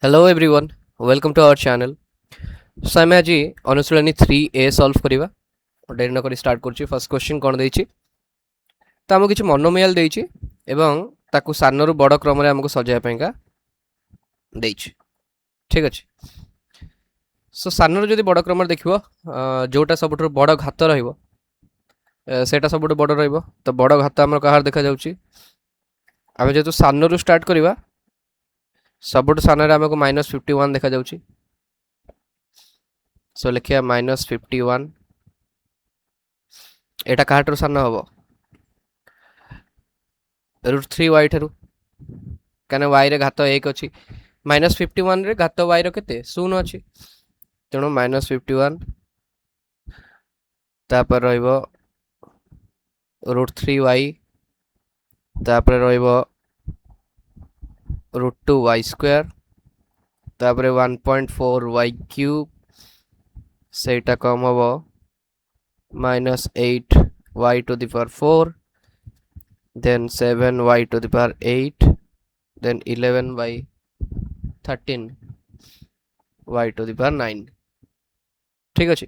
Hello everyone, welcome to our channel. So ଆମେ ଆଜି ଅନୁଶୀଳନୀ 3A solve କରିବା। ଡେରି ନ କରି ଷ୍ଟାର୍ଟ କରୁଛି। ଫାର୍ଷ୍ଟ କ୍ୱେଶ୍ଚିନ୍ କ'ଣ ଦେଇଛି ତ ଆମକୁ କିଛି ମନୋମିଆଲ ଦେଇଛି ଏବଂ ତାକୁ ସାନରୁ ବଡ଼ କ୍ରମରେ ଆମକୁ ସଜାଇବା ପାଇଁକା ଦେଇଛି। ଠିକ୍ ଅଛି। ସୋ ସାନରୁ ଯଦି ବଡ଼ କ୍ରମରେ ଦେଖିବ ଯେଉଁଟା ସବୁଠାରୁ ବଡ଼ ଘାତ ରହିବ ସେଇଟା ସବୁଠୁ ବଡ଼ ରହିବ। ତ ବଡ଼ ଘାତ ଆମର କାହାର ଦେଖାଯାଉଛି? ଆମେ ଯେହେତୁ ସାନରୁ ଷ୍ଟାର୍ଟ କରିବା ସବୁଠୁ ସାନରେ ଆମକୁ -51 ଦେଖାଯାଉଛି। सो लिखिए -51 एटा काहाटर सानो हबो √3y ठारू कने y रे घात 1 अछि -51 रे घात y रो केते 0 अछि तेणु -51 तापर रहइबो √3y तापर रहइबो √2y² तापर 1.4y³ सेटा कम हबो -8y⁴ then 7y⁴ then 11/13 y⁴ ठीक अछि।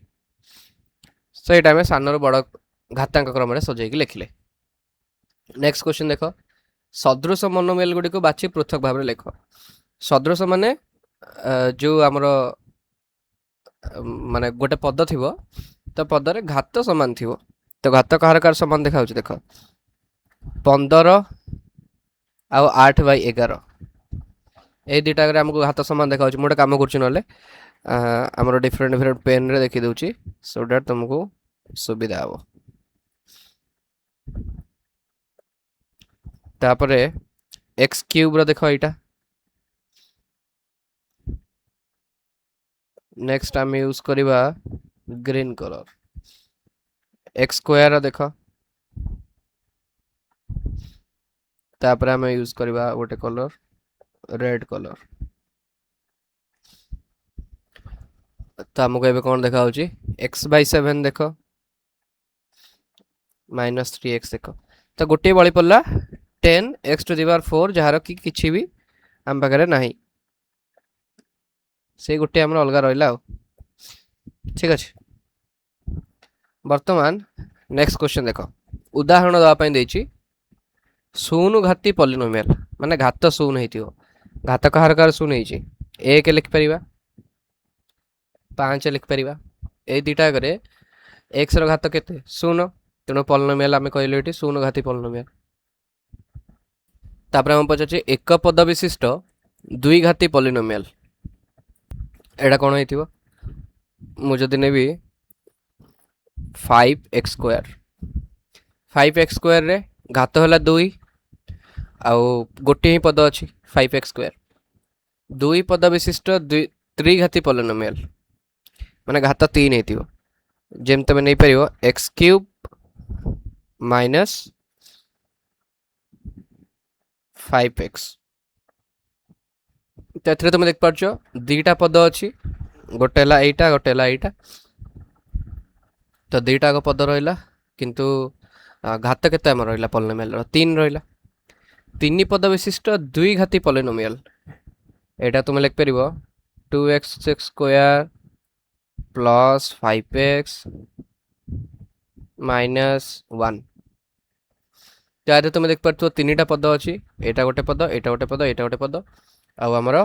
सो एटा में सानर बड़ घातांक क्रम रे सजाई के लिखले। नेक्स्ट क्वेश्चन देखो सदृश मोनोमियल गुडी को बाछि पृथक भाव रे लेख। सदृश माने जो हमरो माने गोटे पद थिबो तो पद रे घात समान थिबो तो घात कहार कार समान देखा होछि देखो 15 आ 8/11 ए दुटा हमको घात समान देखा मुझे कम कर डिफरेंट डिफरेंट पेन रे देखी दूची सो दैट तुमको सुविधा हम। तापरे x³ देख यहाँ नेक्स्ट आम यूज करवा ग्रीन कलर x² देख तापर आम यूज करवा गोटे कलर रेड कलर तो आमको एबे कौन देखा x/7 देख -3x देख तो गोटे बड़ी पड़ा 10x⁴ जार कि किसी भी आम पाखे ना से गोटे आम अलग रहा ठीक अच्छे। बर्तमान नेक्स्ट क्वेश्चन देख उदाहरण दवापाई देछि 0 घाती पॉलिनोमियल माने घात 0 हेतियो घात कहार कार 0 हेछि 1 लिख परिबा 5 लिख परिबा ए दुटा करे x रो घात केते 0 तेणु पॉलिनोमियल आमे कहले एटी 0 घाती पॉलिनोमियल। तापर हम पछे एक पद विशिष्ट 2 घाती पॉलिनोमियल एडा कोन हेतिबो मु जदि नेबी 5x² रे घात होला 2 आउ गोटे ही पद अछि 5x²। 2 पद विशिष्ट त्रिघाती पॉलिनोमियल माने घात 3 हेतिबो जेम तमे नै परिबो x³ - 5x तेथरे तुम देख पारछो दुईटा पद अछि गोटे ला एटा गोटे ला एटा तो दुईटा को पद रहिला किंतु घात केते हम रहिला पॉलिनोमियल रो 3 रहिला 3 पद विशिष्ट द्विघाती पॉलिनोमियल एटा तुम लिख परिबो 2x² प्लस 5x -1 तो तुम देख पारछो तीनटा पद अछि एटा गोटे पद एटा गोटे पद एटा गोटे पद आ हमरो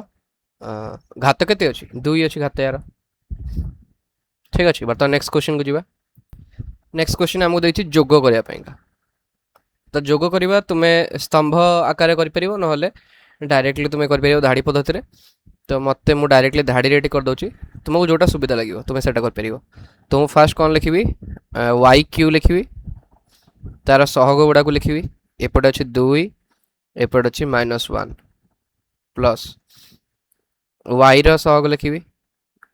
घात केते अछि 2 अछि घात यार ठीक अछि। बर्तमान नेक्स्ट क्वेश्चन को जीवा। नेक्स्ट क्वेश्चन हमको देछि जोग करिया पाइका तो जोग करवा तुम्हें स्तंभ आकार कर परिबो नहले डायरेक्टली तुम्हें कर परिबो धाड़ी पद्धति रे तो मते मु डायरेक्टली धाड़ी रेडी कर दोछि तुमको जोटा सुविधा लागिवो तुम्हें सेटा कर परिबो। तो मु फास्ट कोन लिखिबी y³ लिखिबी तार सहग गुडा को लिखिबी एपटे अछि 2 एपटे अछि -1 प्लस y रो सहग लिखिबी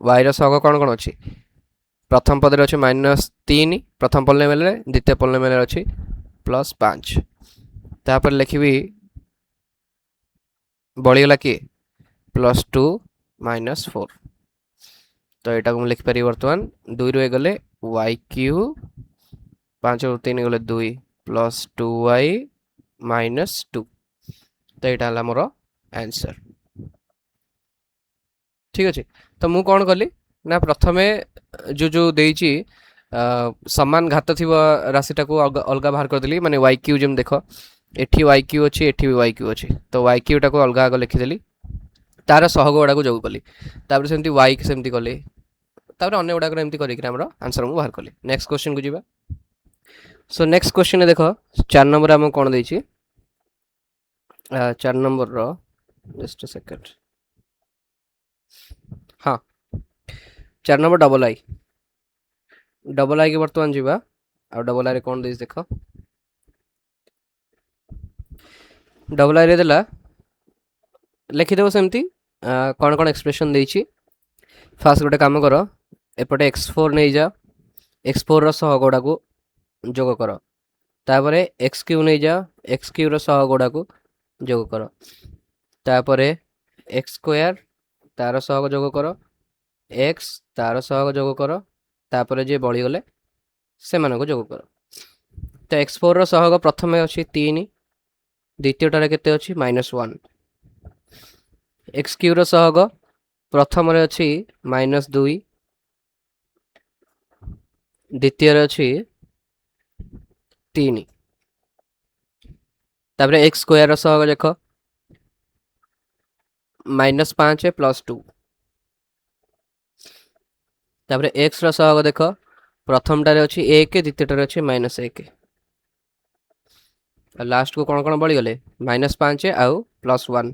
y रो सहग कोन कोन अछि प्रथम पद रे अछि -3 प्रथम पॉलिनोमियल रे द्वितीय पॉलिनोमियल रे अछि +5 तापर लिखिबी बळीगला कि +2 -4 तो एटा को लिख पारि वर्तमान 2 रो गले y³ 5 रो 3 गले 2 +2y - 2 तो एटा हला मोर आंसर। ठीक अच्छे। तो मु कौन कली ना प्रथमे जो जो देइछि समान घात थी राशिटा को अलग बाहर करदेली माने वाई क्यू जम देख एठी वाई क्यू अच्छी एठी भी वाई क्यू अच्छी तो वाई क्यूटा को अलग आग लिखिदेली तार सहग गुड़ा को जोग कली तापर सेमती वाई सेमती कली तापर अन्य गुड़ाक एमती करिक हमर आंसर मु बाहर कली। नेक्स्ट क्वेश्चन को जीवा। सो नेक्स्ट क्वेश्चन देख 4 नंबर आम कौन देइछि 4 नंबर रो जस्ट अ सेकंड हाँ 4 नंबर डबल आई के बर्तमान जीवा आ डबल आई रे कौन देइछ देख डबल आई रे देला लिखिदेव सेमती कौन कौन एक्सप्रेशन देइछि फास्ट गोटे काम कर एपटे x4 नहीं जा x4 रो सह गुड़ा को जोग कर तापरे एक्स क्यू नहीं जा एक्स क्यू रो सह गुड़ा को जोग कर तापरे एक्स स्क्वायर तार सहग जोग कर एक्स तार सहग जोग कर तापरे जे बड़ी गले से मानको जोग कर तो x4 रो सहग प्रथमे अछि 3 द्वितीयटारे केते अछि -1 एक्स क्यू रो सहग प्रथम रे अछि -2 द्वितीय रे अछि 3 तापरे एक्स स्क्वायर रो सहग देख -5 + 2 तापरे एक्स रो सहग देख प्रथम टारे अछि 1 द्वितीय टारे अछि -1 लास्ट को कौन कौन बड़ी गले -5 आउ +1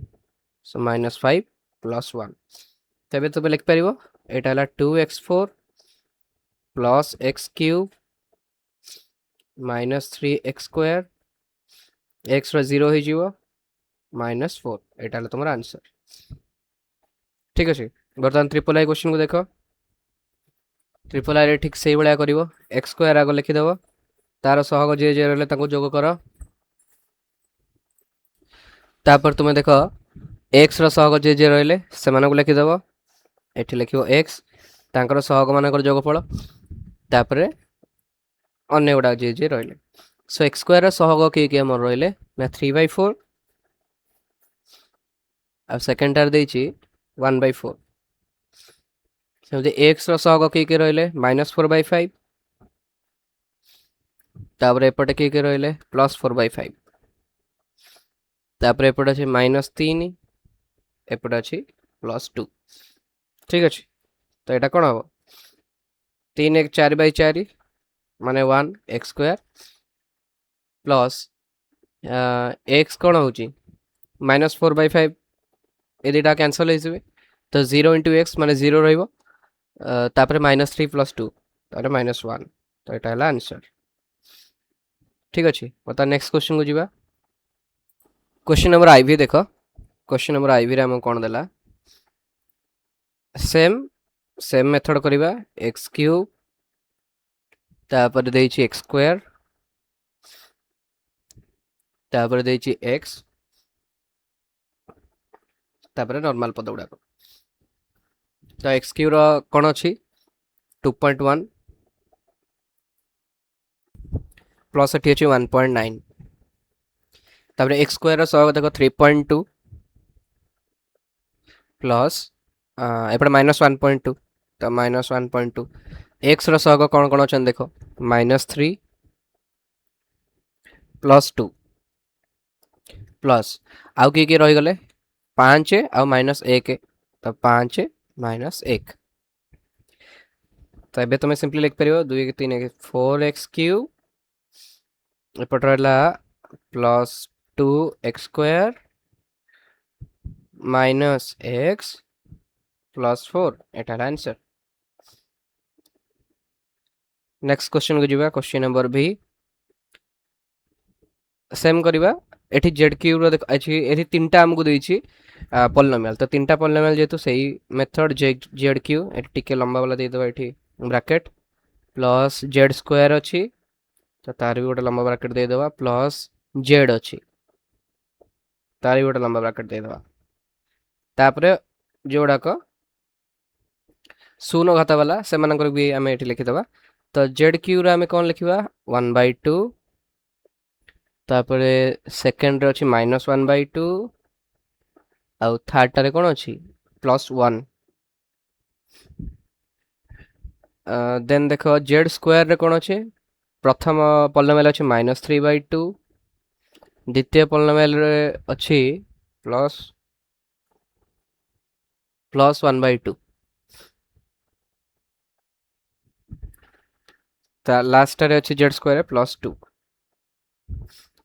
सो -5 + 1 तबे तबे लिख परिबो एटा हला 2x4 + x³ -3x² x रो 0 हो जीवो -4 एटा हला तुमर आंसर। ठीक अछि बर्तमान ट्रिपल आई क्वेश्चन को देखो ट्रिपल आई रे ठीक सेही बळिया करिवो x² आगो लिखि देबो तार सहग जे जे रहले ताको जोग करो तापर तुमे देखो x रो सहग जे जे रहले से मानको लिखि देबो एठी लिखिबो x तांकर सहग मानकर जोगफल तापरे अन्य गुडा जे जे रहले सो x² रो सहग के हमर रहले ना 3/4 आ सेकंड टार देछि 1/4 सेमते x रो सहग के रहले -4/5 तापरे एपटे के रहले +4/5 तापरे एपटे अछि -3 एपटे अछि +2 ठीक अछि तो एटा कोन हो 3 1 4/4 माने 1 x² प्लस x कोन होची -4/5 ए दुटा कैंसिल हो जिवे तो 0 * x माने 0 रहइबो तापरे -3 + 2 तारे -1 तो एटा हला आंसर। ठीक अछि बता नेक्स्ट क्वेश्चन को जीवा क्वेश्चन नंबर आई भी देखो क्वेश्चन नंबर आई भी रे हम कोन देला सेम मेथड करिवा x³ तापर देछि x² तापर देछि x तापर नॉर्मल पद गुडा तो x³ रो कोन अछि 2.1 प्लस एठी अछि 1.9 तापर x² रो सहग देखो 3.2 प्लस एपटे -1.2 तो -1.2 x रो सहग कोन कोन अछन देखो -3 + 2 प्लस आउ के रहि गले 5 आ -1 तो 5 -1 तो एबे तुमे सिंपली लिख परियो 2 1 3 1 4x³ एपट रहला +2x² -x +4 एटा आंसर। नेक्स्ट क्वेश्चन को जीवा क्वेश्चन नंबर भी सेम करिवा एठी z³ रो देख अछि एठी तीनटा हमकु देछि पॉलिनोमियल तो तीनटा पॉलिनोमियल जेतु सही मेथड z³ एठी टिके लंबा वाला दे दबा एठी ब्रैकेट प्लस z² अछि तो तार भी गोटे लंबा ब्रैकेट दे दबा प्लस z अछि तार भी गोटे लंबा ब्रैकेट दे दबा तापरे जोड़ा को शून्य घात वाला से मानकर भी हमें एठी लिखि दबा तो z³ रे हमें कोन लिखिबा 1/2 तापरे सेकंड रे अछि -1/2 आ थर्ड टारे कोन अछि +1 देन देख जेड स्क्वायर रे कौन अच्छे प्रथम पॉलिनोमियल अच्छे -3/2 द्वितीय पॉलिनोमियल रे अच्छी प्लस +1/2 लास्ट रे अच्छी जेड स्क्वायर +2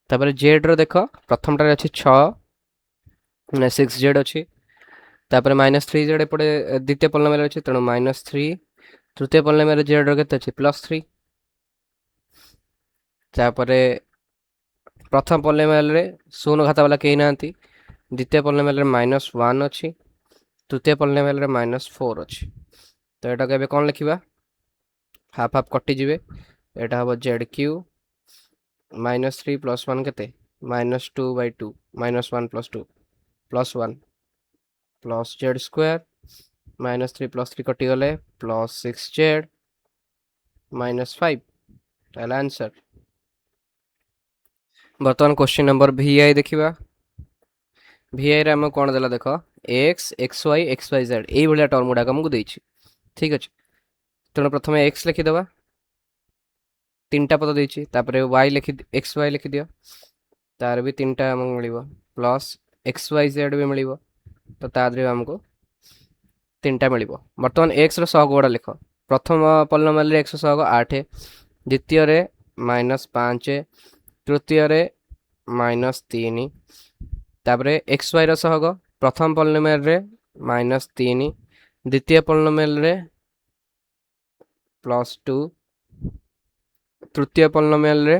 तापर जेड रो देख प्रथम टारे अच्छी 6 6z अच्छी तापर -3z एपटे द्वितीय पॉलिनोमियल अच्छी तेणु -3 तृतीय पॉलिनोमियल जेड रो केते अच्छी +3 तापर प्रथम पॉलिनोमियल रे शून्य घात वाला कहीं ना द्वितीय पॉलिनोमियल रे -1 अच्छी तृतीय पॉलिनोमियल रे -4 अच्छी तो यहाँ के कौन लिखा हाफ हाफ कटिजे यहाँ हम जेड³ -3 + 1 केते -2/2 -1 + 2 +1 प्लस जेड स्क्वायर -3 + 3 कटिगले +6z -5 ताहले आंसर बर्तमान क्वेश्चन नंबर VI देखिबा VI रे हम कोन देला देखो x xy xyz एई भलिया टर्म गुडा हमकु देछि ठीक अछि तेणु प्रथम x लिखि देबा तीनटा पद देछि तापरे y लिखि xy लिखि दियो तार भी तीनटा हमकु मिलिबो प्लस xyz भी मिलिबो तो तादरे हमको तीनटा मिलिबो बर्तमान x रो सहग गुडा लिख प्रथम पॉलिनोमियल रे x सहग 8 द्वितीय रे -5 तृतीय रे -3 तापरे xy रो सहग प्रथम पॉलिनोमियल रे -3 द्वितीय पॉलिनोमियल रे +2 तृतीय पॉलिनोमियल रे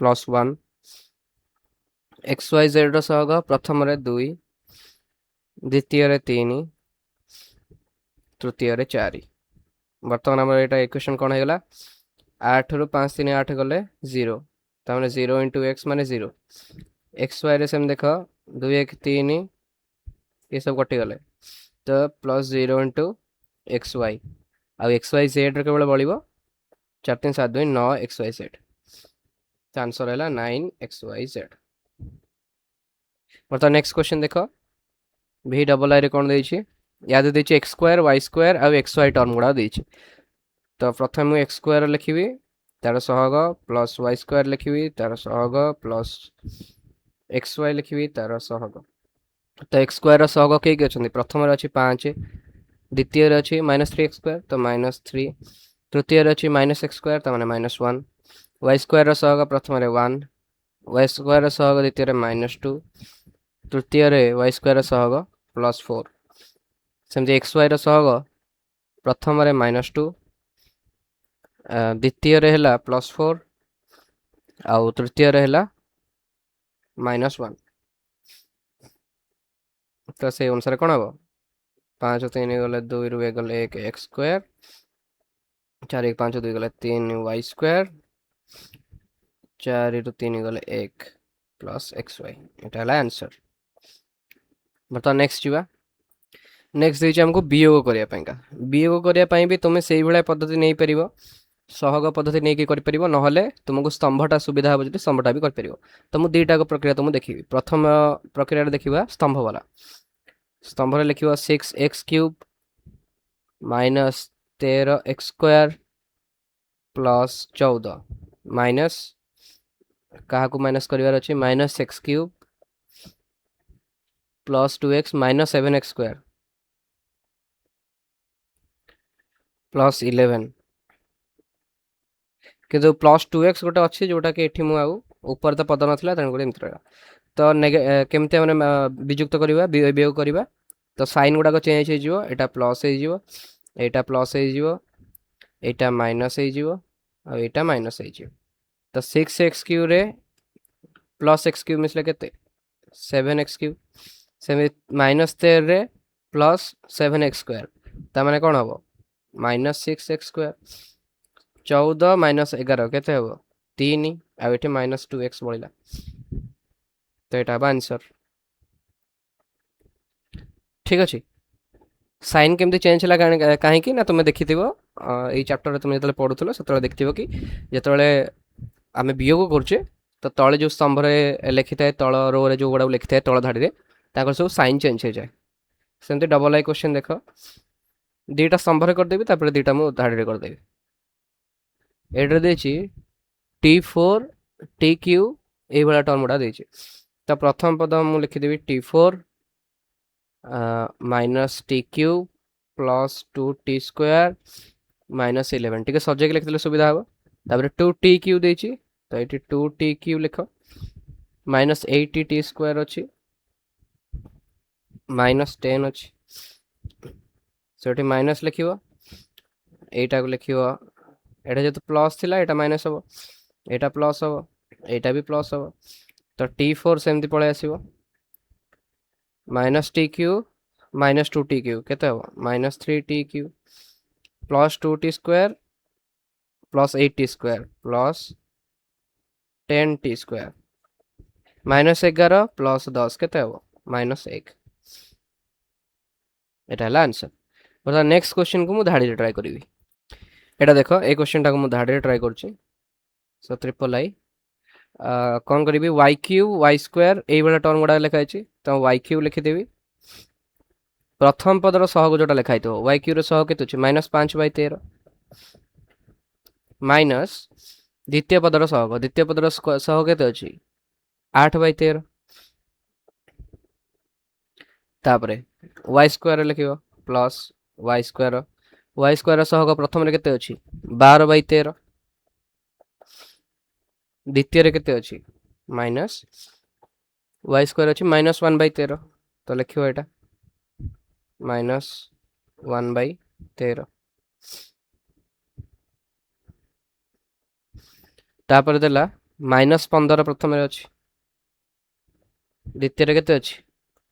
+1 xyz रो सहग प्रथम रे 2 द्वितीय रे 3 तृतीय रे 4 बर्तमान हमर एटा इक्वेशन कोन हेगला 8 रु 5 3 8 गले 0 तामने 0 * x माने 0 xy रे सेम देखो 2 1 3 ये सब कटि गले तो +0 * xy आ xyz रे केवल बळिबो 4 3 7 2 9 xyz तो आंसर हैला 9 xyz बर्तमान नेक्स्ट क्वेश्चन देखो VII रे कोन देछि याद देछि x² y² आ xy टर्म गुडा देछि तो प्रथम मु x² लिखिबी तार सहग प्लस y² लिखिबी तार सहग प्लस xy लिखिबी तार सहग तो x² रो सहग के अछंती प्रथम रे अछि 5 द्वितीय रे अछि -3x² तो -3 तृतीय रे अछि -x² तो माने -1 y² रो सहग प्रथम रे 1 y² रो सहग द्वितीय रे -2 तृतीय रे y² रो सहग +4 सेमति xy रो सहग प्रथम रे -2 द्वितीय रे हैला +4 आउ तृतीय रे हैला -1 तो से अनुसार कोन हबो 5 3 गले 2 रु 1 गले 1 x² 4 1 5 2 गले 3 y² 4 रु 3 गले 1 प्लस xy एटा हला आंसर बता नेक्स्ट जीवा नेक्स्ट देछि हमको वियोग करिया पयका वियोग करिया पय भी तुमे सेही भले पद्धति नै परिबो सहग पद्धति नै कि करि परिबो नहले तुमको स्तंभटा सुविधा हो जति स्तंभटा भी कर परिबो तो मु दुईटा को प्रक्रिया तुम देखिबी प्रथम प्रक्रिया रे देखिबा स्तंभ वाला स्तंभ रे लिखिबो 6x³ -13x² प्लस 14 माइनस कहा को माइनस करिवार अछि -x³ plus 2x -7x² plus 11 किंतु प्लस 2x गोटे अच्छी जोटा कि एठी मु आउ ऊपर तो पद नथिला तन गोटे एमति रहला तो केमते माने वियुक्त करबा वियोग करबा तो साइन गुडा को चेंज हे जिवो एटा प्लस हे जिवो एटा प्लस हे जिवो एटा माइनस हे जिवो आ एटा माइनस हे जिवो तो 6x³ रे प्लस x³ मिसले केते 7x³ सेमे -13 रे प्लस 7x² ता माने कोन हबो -6x² 14 - 11 केते हबो 3 आ एठी -2x बळिला तो एटा बा आंसर ठीक अछि साइन केमती चेंज हला काहे कि ना तुमे देखिथिबो एई चैप्टर रे तुमे जतले पढुथलो सतले देखिथिबो कि जतले आमे वियोग करछे तो तळे जो स्तंभ रे लिखिथाय तळ रो रे जो गुडा लिखिथाय तळ धाडी रे ताकर सब साइन चेंज हे जाय सेमते डबल आई क्वेश्चन देखो दुईटा स्तंभरे करदेवी तापर दुईटा मु धाड़ी करदेवी एड्रे देछि t4 tq ये वाला टर्म गुड़ा देछि तो प्रथम पद मु लिखिदेवी t4 minus tq plus 2t square minus 11 ठीक है सजेक लिखिदेले सुविधा हो तापर 2tq देछि तो ये 2tq लिख माइनस 80t स्क्वायर अच्छी माइनस 10 अच्छी से माइनस लिख एटा को लिख एटा जो प्लस थिला एटा माइनस हम एटा प्लस हम एटा भी प्लस हम तो t4 सेमती पळे आसीबो माइनस tq माइनस 2tq केते हम minus 3tq plus 2t square plus 8t square plus 10t square minus 11 plus 10 केते हम माइनस 1 एटा हला आंसर बता नेक्स्ट क्वेश्चन को मु धाडी ट्राई करबी एटा देखो ए क्वेश्चन टा को मु धाडी ट्राई करछि सो ट्रिपल आई कौन करी वाई क्यू वाई स्क्वायर ये भाया टर्म गुड़ा लिखाई तो वाई क्यू लिखिदेवी प्रथम पदर सहग जोटा लिखाई तो वाई क्यू सहग के माइनस 5/13 माइनस द्वितीय पदर सहग द्वितीय पदर सहग के 8/13 तापरे वाई स्क्वायर लिख प्लस वाई स्क्वायर सहग प्रथम के 12/13 द्वितीय के माइनस वाई स्क्वायर अच्छी माइनस 1/13 तो लिखो यहाँ माइनस 1/13 तापर देला माइनस 15 प्रथम अच्छी द्वितीय के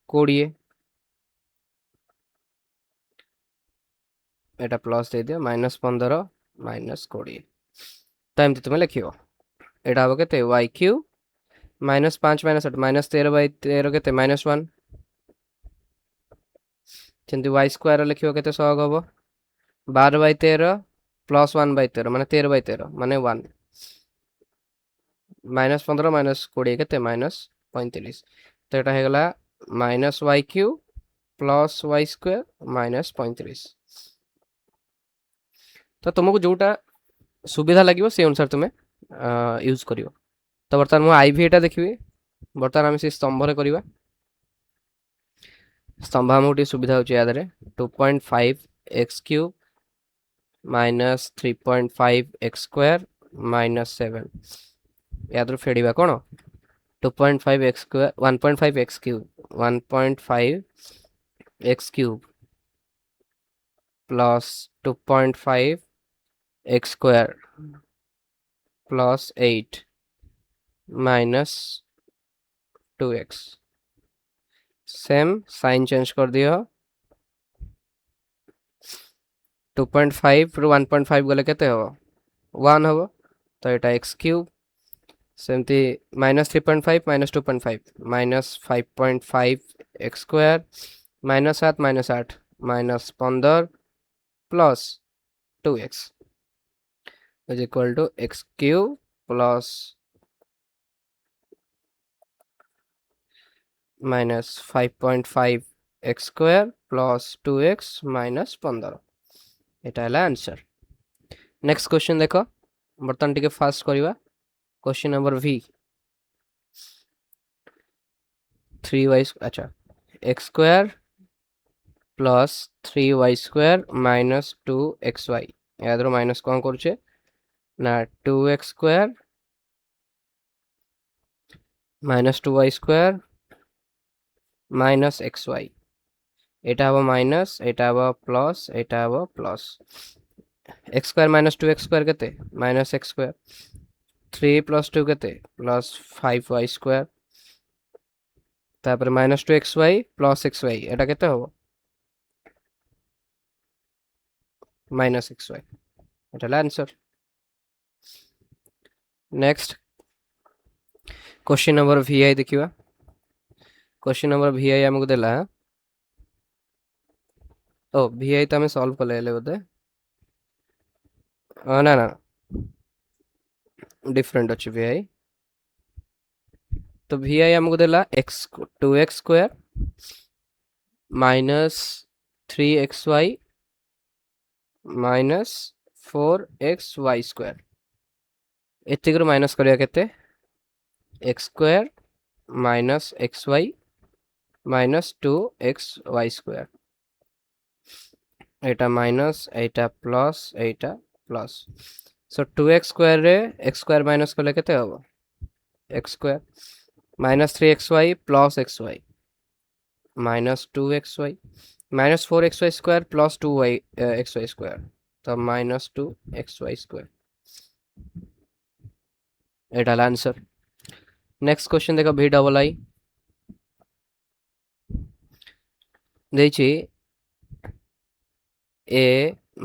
20 एटा प्लस दे दियो माइनस 15 माइनस 20 तो एमती तुम लिख एटा हम के y q minus 5 minus 8 minus 13/13 के माइनस 1 जमी वाई स्क्वायर लिख के सहग हम 12/13 प्लस 1/13 माने 13/13 माने 1 माइनस 15 माइनस 20 के माइनस 35 तो यहाँ होगा minus y q plus y square minus 35 तो तुमको जोटा सुविधा लगे से अनुसार तुम्हें यूज कर तो बर्तमान मुझे आईवी एटा देखिए बर्तमान आम से स्तंभ करवा स्तंभ आमको सुविधा होची याद 2.5 x cube minus 3.5 x square minus 7 याद फेड़ा कौन 2.5 x square 1.5 x cube 1.5 x cube plus 2.5 x square plus 8 minus 2x same sign change कर दियो 2.5 रु 1.5 गले केते हो 1 हो तो एटा x क्यूब सेमती minus 3.5 minus 2.5 minus 5.5 x square minus 7 minus 15 plus 2x is equal to x cube plus minus 5.5 x square plus 2x minus 15 एटा आंसर नेक्स्ट क्वेश्चन देख बर्तमान टिके फास्ट करवा क्वेश्चन नंबर v 3y अच्छा X square plus 3y square minus 2xy याद minus कौन करुचे ना 2x square minus 2y square minus xy एटा हबो माइनस एटा हबो प्लस एटा हबो plus x square minus 2x square केते माइनस x स्क्वायर 3 प्लस 2 केते प्लस 5y स्क्वायर तापर माइनस 2xy प्लस xy एटा केते हबो माइनस xy एटा answer next question number vi देखिवा क्वेश्चन नंबर vi हमको देला ओ vi तो हमें सॉल्व कर ले बोधे ना ना डिफरेंट अच्छी vi तो vi हमको देला x 2x square minus 3xy minus 4xy² एतिक माइनस करिया केते x² minus xy minus 2xy² एटा माइनस एटा plus iota plus so 2x² रे x² माइनस कले केते हबो x² minus 3xy plus xy minus 2xy minus 4xy² plus 2xy² तो minus 2xy² एटा answer next question देखो भी डबल आई देछि a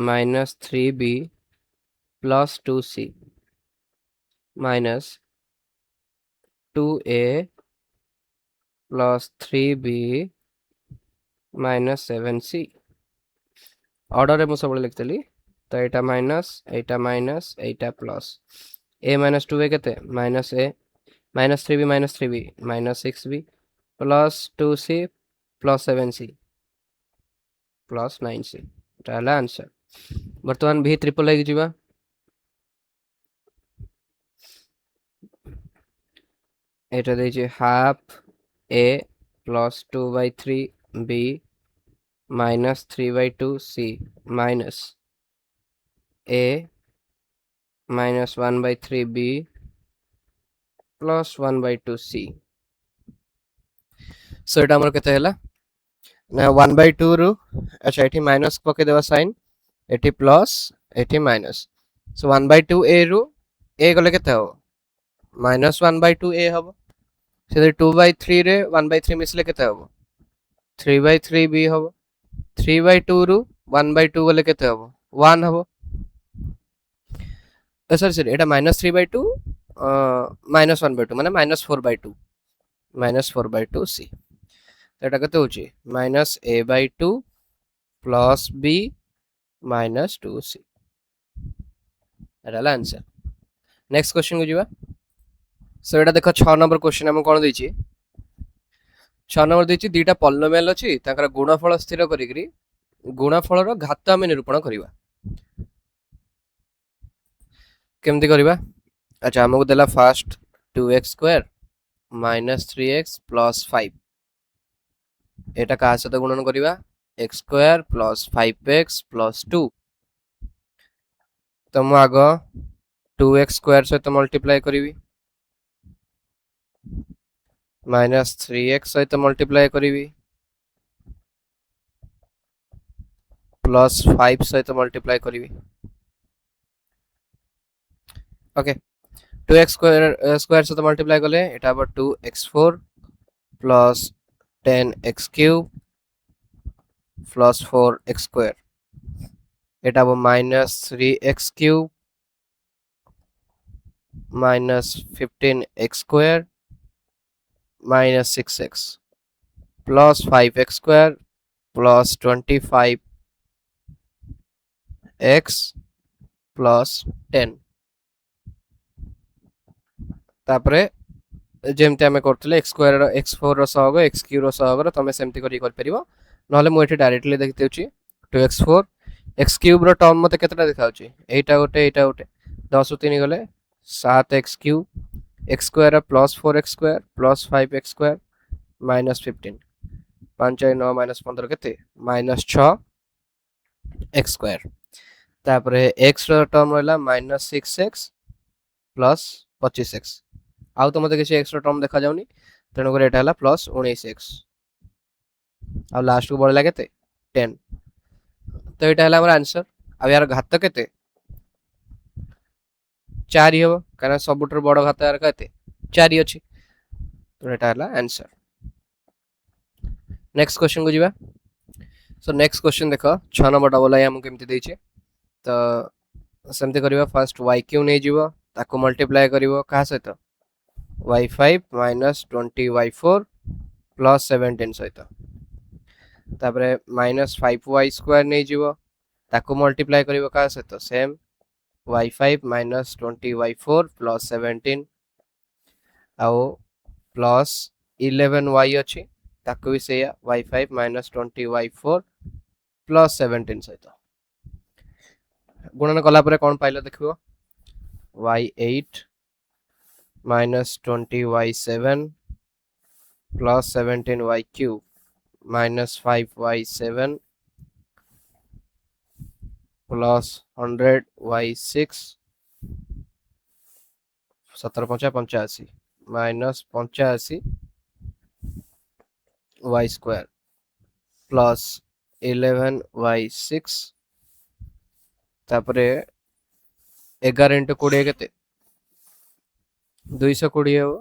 minus 3b plus 2c minus 2a plus 3b minus 7c order में सब लिखतली तो एटा minus Etah plus a minus 2a केते minus a minus 3b minus 6b plus 2c plus 7c plus 9c ताला answer वर्तमान भी triple like जीवा এটা দিয়েছে half a plus 2/3 b minus 3/2 c minus a minus 1/3 b plus 1/2 c so এটা আমার কেতে হেলা না 1/2 রু আচ্ছা এটি মাইনাস পকে দেবা সাইন এটি প্লাস এটি মাইনাস সো 1/2 a রু a গলে কেতে হবো মাইনাস 1/2 a হবো সেটা 2/3 রে 1/3 মিশলে কেতে হবো 3/3 b হবো 3/2 রু 1/2 গলে কেতে হবো 1 হবো সরি এটা মাইনাস 3/2 মাইনাস 1/2 মানে মাইনাস 4/2 মাইনাস 4/2 c এটা কত হচ্ছে minus a/2 plus b minus 2c এটা হলো आंसर नेक्स्ट क्वेश्चन को जीवा सो এটা দেখো 6 नंबर क्वेश्चन हम कोन देछि 6 नंबर देछि दुईटा पॉलिनोमियल अछि ताकर गुणफल स्थिर करिकरी गुणफल रो घात हम निरूपण करिवा केमती करिवा अच्छा हमको देला first 2x² minus 3x plus 5 एटा का सहित गुणन करिवा x² प्लस 5x प्लस 2 तो मु आगो 2x² सहित मल्टीप्लाई करिवि माइनस 3x सहित मल्टीप्लाई करिवि प्लस 5 सहित मल्टीप्लाई करिवि ओके 2x² सहित मल्टीप्लाई कले एटा अब 2x4 plus 10x³ plus 4x² एटा अब minus 3x³ minus 15x² minus 6x plus 5x² plus 25x plus 10 तापरे जेमते हमें करथले x² x4 रो सहग x³ रो सहग तमे सेमती करी कर परिबो नहले मु एठी डायरेक्टली देखते होची 2x4 x³ रो टर्म मते केतटा देखाउची एटा गोटे 10 3 गले 7x³ x² plus 4x² plus 5x² minus 15 5 9 minus 15 केते माइनस 6 x² तापरे x रो टर्म रहला माइनस 6x प्लस 25x आउ तो मते किसी x रो टर्म देखा जाउनी तेनो करे एटा हला प्लस 19x आ लास्ट को बडला केते 10 तो एटा हला हमर आंसर आ यार घात केते 4 ही हो कारण सबुटर बड़ घात यार केते 4 ही अछि तो एटा हला आंसर नेक्स्ट क्वेश्चन को जीवा सो नेक्स्ट क्वेश्चन देखो 6 नंबर डबल आई हम केमती देछे तो सेमती करबा फर्स्ट y³ नै जीवो ताको मल्टीप्लाई करिवो का सहित y5 माइनस 20y4 प्लस 17 सहित तापरे माइनस 5y² नै जीवो ताको मल्टीप्लाई करिवो का सहित same y5 minus 20y4 plus 17 आओ प्लस 11y अछि ताको भी सेया y5 माइनस 20y4 प्लस 17 सहित गुणन कला परे कौन पाइल देखियो y8 minus 20y7 plus 17y cube minus 5y7 plus 100y6 17 पंचा 85 minus 85 y square plus 11y6 तापरे 11 इंटू 20 केते 220 हो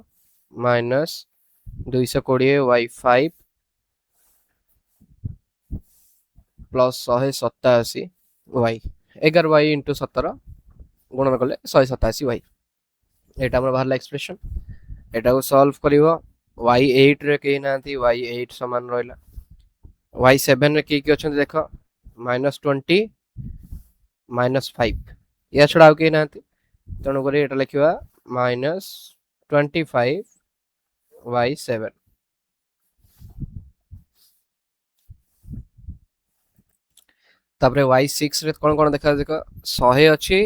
minus 220y5 plus 187y 11y into 17 गुणन कले 187y एटा हमर बाहरला एक्सप्रेशन एटा को सॉल्व करिवो y8 रे केही नांती y8 समान रहला y7 रे की अछन देखो -20 -5 या छडाव केही नांती तणु करी एटा लिखिवा -25 y7 तापरे y6 रे कोन कोन देखा देखो 100 अछि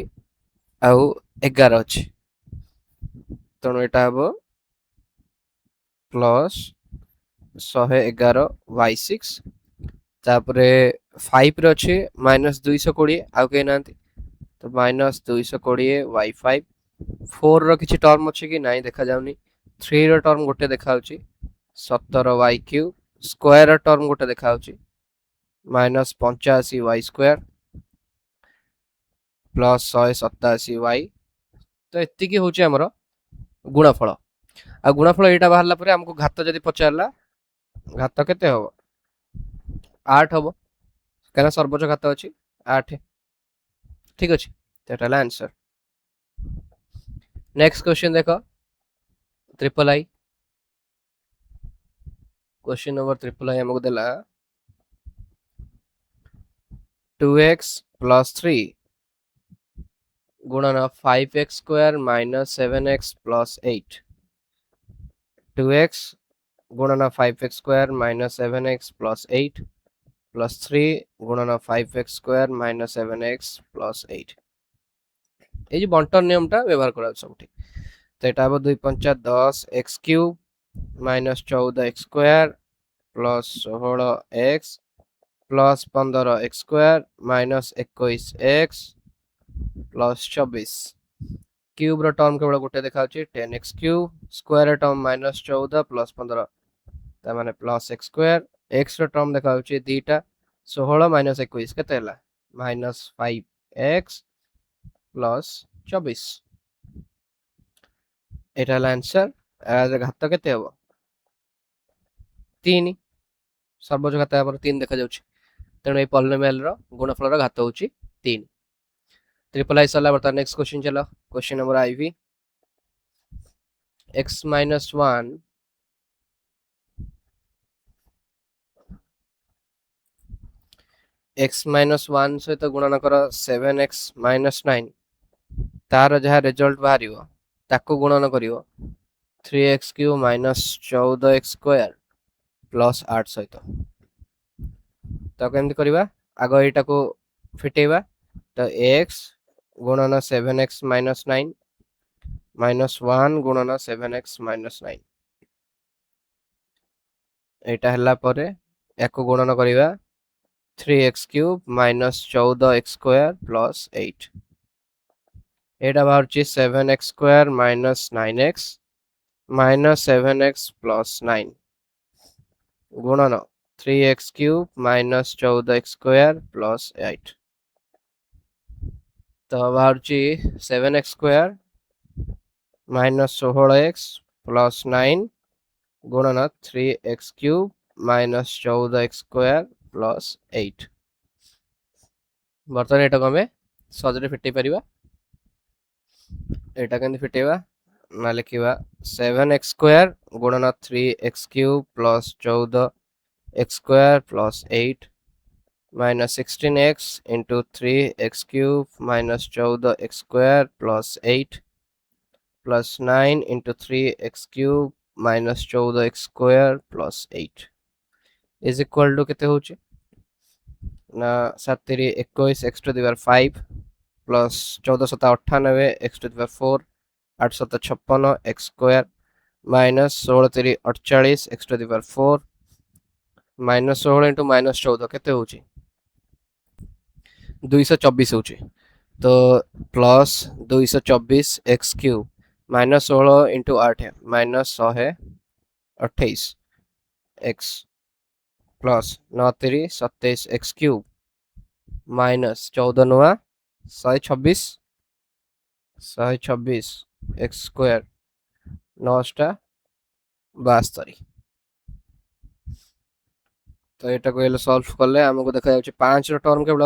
आउ 11 अछि तणु एटा हबो प्लस 111 y6 तापरे 5 रे अछि -220 आउ के नांती तो -220 y5 4 रो किछि टर्म अछि कि नाही देखा जाउनी 3 रो टर्म गोटे देखा होछि 17 y cube square rho term गोटे देखा होछि -85 y स्क्वायर प्लस 187 y तो एति की होछि हमरो गुणफल आ गुणफल एटा बाहरला परे हमको घात जदी पचारला घात केते हो 8 हो केना सर्वोच्च घात अछि 8 ठीक अछि तेटाला आंसर नेक्स्ट क्वेश्चन देखो triple I question number triple आई हमको देला 2x plus 3 गुणन 5x square minus 7x plus 8 2x गुणन 5x square minus 7x plus 8 plus 3 गुणन 5x square minus 7x plus 8 ये जो बंटन नियम टा व्यवहार करा सबठी तो एटा अब 2 पंचा 10 x cube minus 14 x square plus 16 x plus 15 x square minus 21 x plus 24 cube रो टर्म केवल गोटे देखा 10 x cube square term minus 14 plus 15 ता माने प्लस x स्क्वायर x रो टर्म देखा दीटा 16 माइनस 21 केते हला माइनस 5x प्लस 24 एटा आंसर आज घात केते हो 3 सर्वोच्च घात हमर 3 देखा जाउछि तेणु ये पॉलिनोमियल रो गुणफल रो घात होउछि 3 ट्रिपल आई सरला बता नेक्स्ट क्वेश्चन चलो question number IV x minus 1 x minus 1 सहित गुणन कर 7x minus 9 तार जहा रिजल्ट बाहरियो ताको गुणन करियो 3x cube minus 14x square plus 8 सहित तो केमती करबा आगो एटा को फिटेबा तो x गुणन 7x minus 9 minus 1 गुणन 7x minus 9 एटा हल्ला परे एको गुणन करिबा 3x cube minus 14x square plus 8 एटा बाहरची 7x square minus 9x minus 7x plus 9 गुणन 3x cube minus 14x square plus 8 तो बाहरची 7x square minus 16x plus 9 गुणन 3x cube minus 14x square plus 8 बर्तन एटा कमे सजरे फिटै परिबा एटा केन फिटेबा ना लिखिबा 7x स्क्वायर गुणन 3x cube plus 14x square plus 8 minus 16x into 3x cube minus 14x square plus 8 plus 9 into 3x cube minus 14x square plus 8 is equal to केते होची ना 7 3 21 x to the power 5 plus 1498 x to the power 4 856 x square minus 16 3 48 x to the power 4 minus 16 into minus 14 केते होची 224 होची तो plus 224 x cube minus 16 into 8 minus 128 x plus 9 3 27 x cube minus 14 नुआ 126 x square 9 72 तो यहाँ को solve कले आमको देखा जाउछि 5 रो टर्म केवल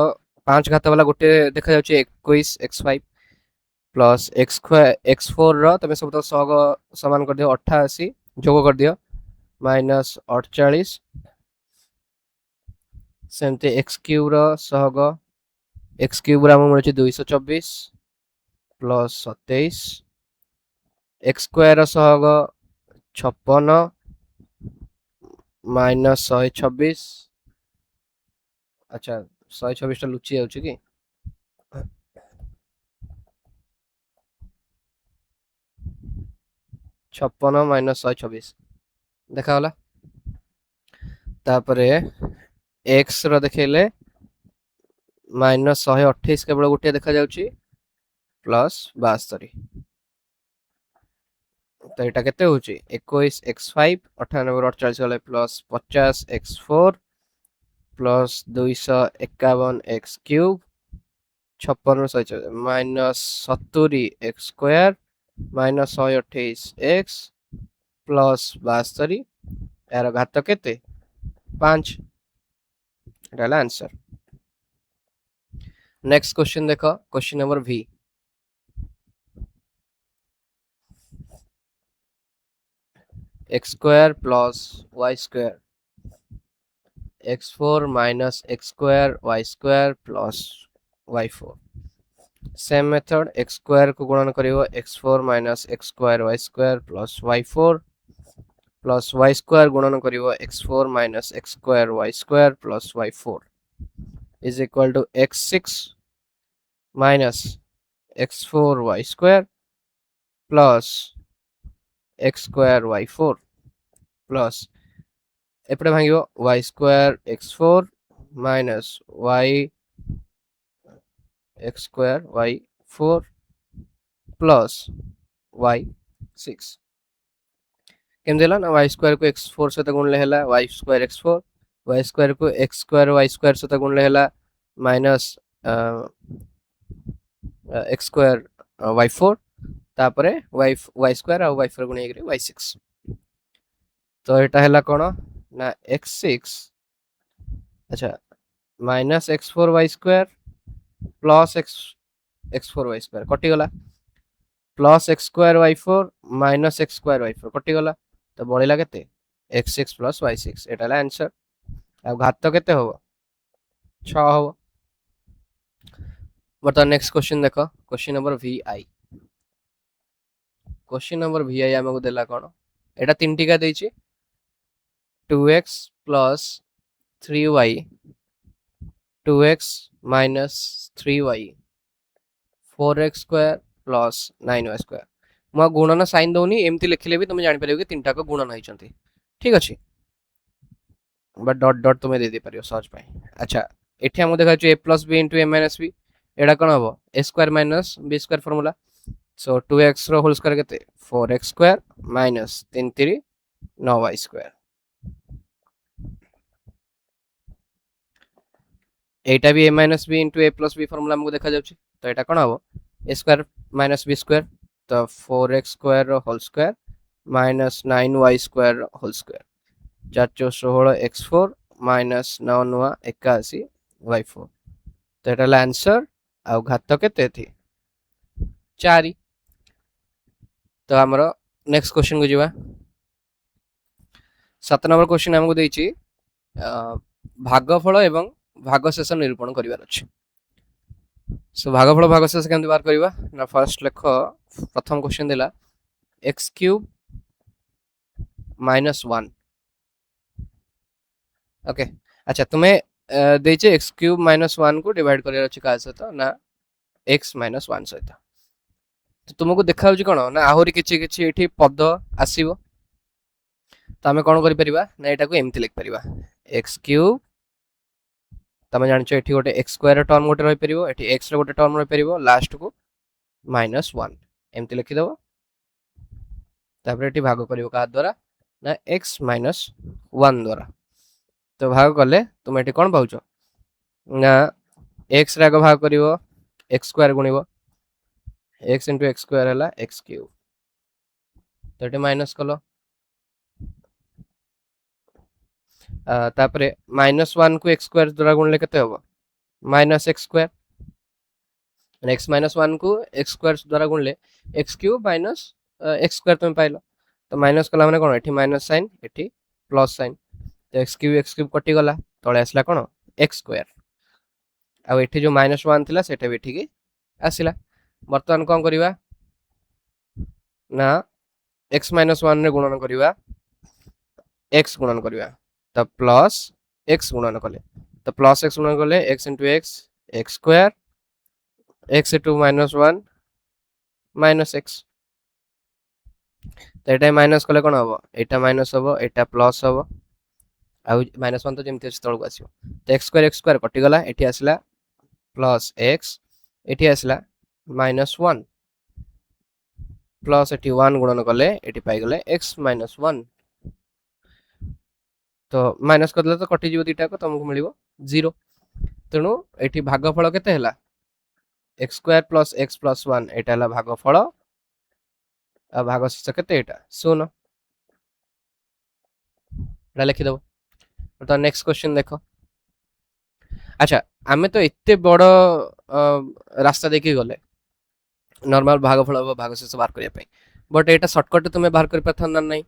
5 घात वाला गोटे देखा जाउछि 21 x5 प्लस x4 रो तमे सब तो 100 समान कर दियो 88 जोग कर दियो माइनस 48 सेमते x क्यूब रो सहग x क्यूब रो हम मिलछि 224 plus 27 x square rho सहग 56 minus 126 अच्छा 126 टा लुचि जाउछि कि 56 माइनस 126 देखा होला तापरे x रो देखेले माइनस 128 केवल गोटे देखा जाउछि प्लस 72 तो यहाँ केते होची 21 x5 98 48 गले plus 50 x4 plus 251 x cube 56 minus 70 x square minus 128 x plus 72 यार घात केते 5 एटा आंसर नेक्स्ट क्वेश्चन देखो question number V x square plus y square x4 minus x square y square plus y4 same method x square को गुणन करिवो x4 minus x square y square plus y4 plus y square गुणन करिवो x4 minus x square y square plus y4 is equal to x6 minus x4 y square plus x square y4 plus एपटे भांगियो y square x4 minus y x square y4 plus y6 केम देला ना y square को x4 सहित गुणले हेला y square x4 y square को x square y square सहित गुणले हेला minus x square y4 तापरे y square और y4 गुणे एकरे y6 तो एटा हेला कोन ना x6 अच्छा minus x4 y square plus x4 y square कटि गला plus x square y4 minus x square y4 कटि गला तो बळिला केते x6 प्लस y6 एटा ला आंसर आ घात केते होबो 6 होबो बता नेक्स्ट क्वेश्चन देखो question number VI question number VI हमको देला कोन एटा तीन टिका देछि 2x plus 3y 2x minus 3y 4x square plus 9y square मो गुणन साइन दउनी एमती लिखले भी तुम जानि परियो कि तीनटा को गुणन होइचंती ठीक अछि बट डॉट डॉट तुम दे दे परियो सर्च पाई अच्छा एठी हम देखा छु a plus b into a minus b एडा कोन हबो a square minus b square formula so 2x row whole square केते 4x square minus 3 3 9y square एटा भी a minus b into a plus b formula हमको देखा जाउची तो एटा कोन हबो a square minus b square तो 4x square रो whole square minus 9y square रो whole square 4 16 x4 minus 9 9 81 y4 तो एटा ला आंसर आ घात केते थी 4 तो हमरो नेक्स्ट क्वेश्चन को जीवा 7 नंबर क्वेश्चन हमको देछि भागफल एवं भागशेष निरूपण करिवार अछि सो भागफल भागशेष केमति बार करिवा ना फर्स्ट लेख प्रथम क्वेश्चन देला x क्यूब minus 1 ओके अच्छा तुम्हें देचे x क्यूब minus 1 को डिवाइड करिवार अछि का से तो ना x माइनस 1 सहित तो तुमको देखा होची कोन ना आहुरी किछि किछि एठी पद आसीबो तो आमे कोन करि परिबा ना एटा को एमति लिख परिबा x क्यूब तमे जानिछो एठी गोटे x स्क्वायर टर्म गोटे रहि परिबो एठी x रे गोटे टर्म रहि परिबो लास्ट को माइनस 1 एमति लिखि दबो तापर एठी भाग करिवो का द्वारा ना x माइनस 1 द्वारा तो भाग कले तुम एठी कोन पाउछो ना x रे आगे भाग करिवो x स्क्वायर गुणिवो x into x स्क्वायर हला x क्यूब तो एठी माइनस कलो तापरे माइनस 1 को x स्क्वायर द्वारा गुणले केते होबो minus x square x minus 1 को x स्क्वायर द्वारा गुणले x cube minus x square तुम पाइलो तो माइनस कला माने कोन एठी माइनस साइन एठी प्लस साइन तो x क्यूब कटि गला तळे आसला कोन x स्क्वायर आ एठी जो माइनस 1 थिला सेटा भी ठीक आसिला वर्तमान कोन करिवा ना x माइनस 1 रे गुणन करिवा x गुणन करिवा तो प्लस x गुणन कले तो प्लस x गुणन कले x into x square x into minus 1 minus x तो एटा माइनस कले कोन हबो एटा माइनस हबो एटा प्लस हबो आ माइनस 1 तो जेमति अछि तळको आसीबो तो x स्क्वायर कटि गला एठी आसला प्लस x एठी आसला माइनस 1 प्लस एठी 1 गुणन कले एठी पाई गले x माइनस 1 तो माइनस करले तो कटि जीवो दिटा को तुमको मिलिबो 0 तेनु एठी भागफल केते हला x square plus x plus 1 एटा हला भागफल आ भागशेष केते एटा 0 एटा लिखि दबो तो नेक्स्ट क्वेश्चन देखो अच्छा आमे तो इत्ते बड़ रास्ता देखि गले नॉर्मल भागफल भागशेष बाहर करिया पई बट एटा शॉर्टकट तुमे बाहर करि परथन नै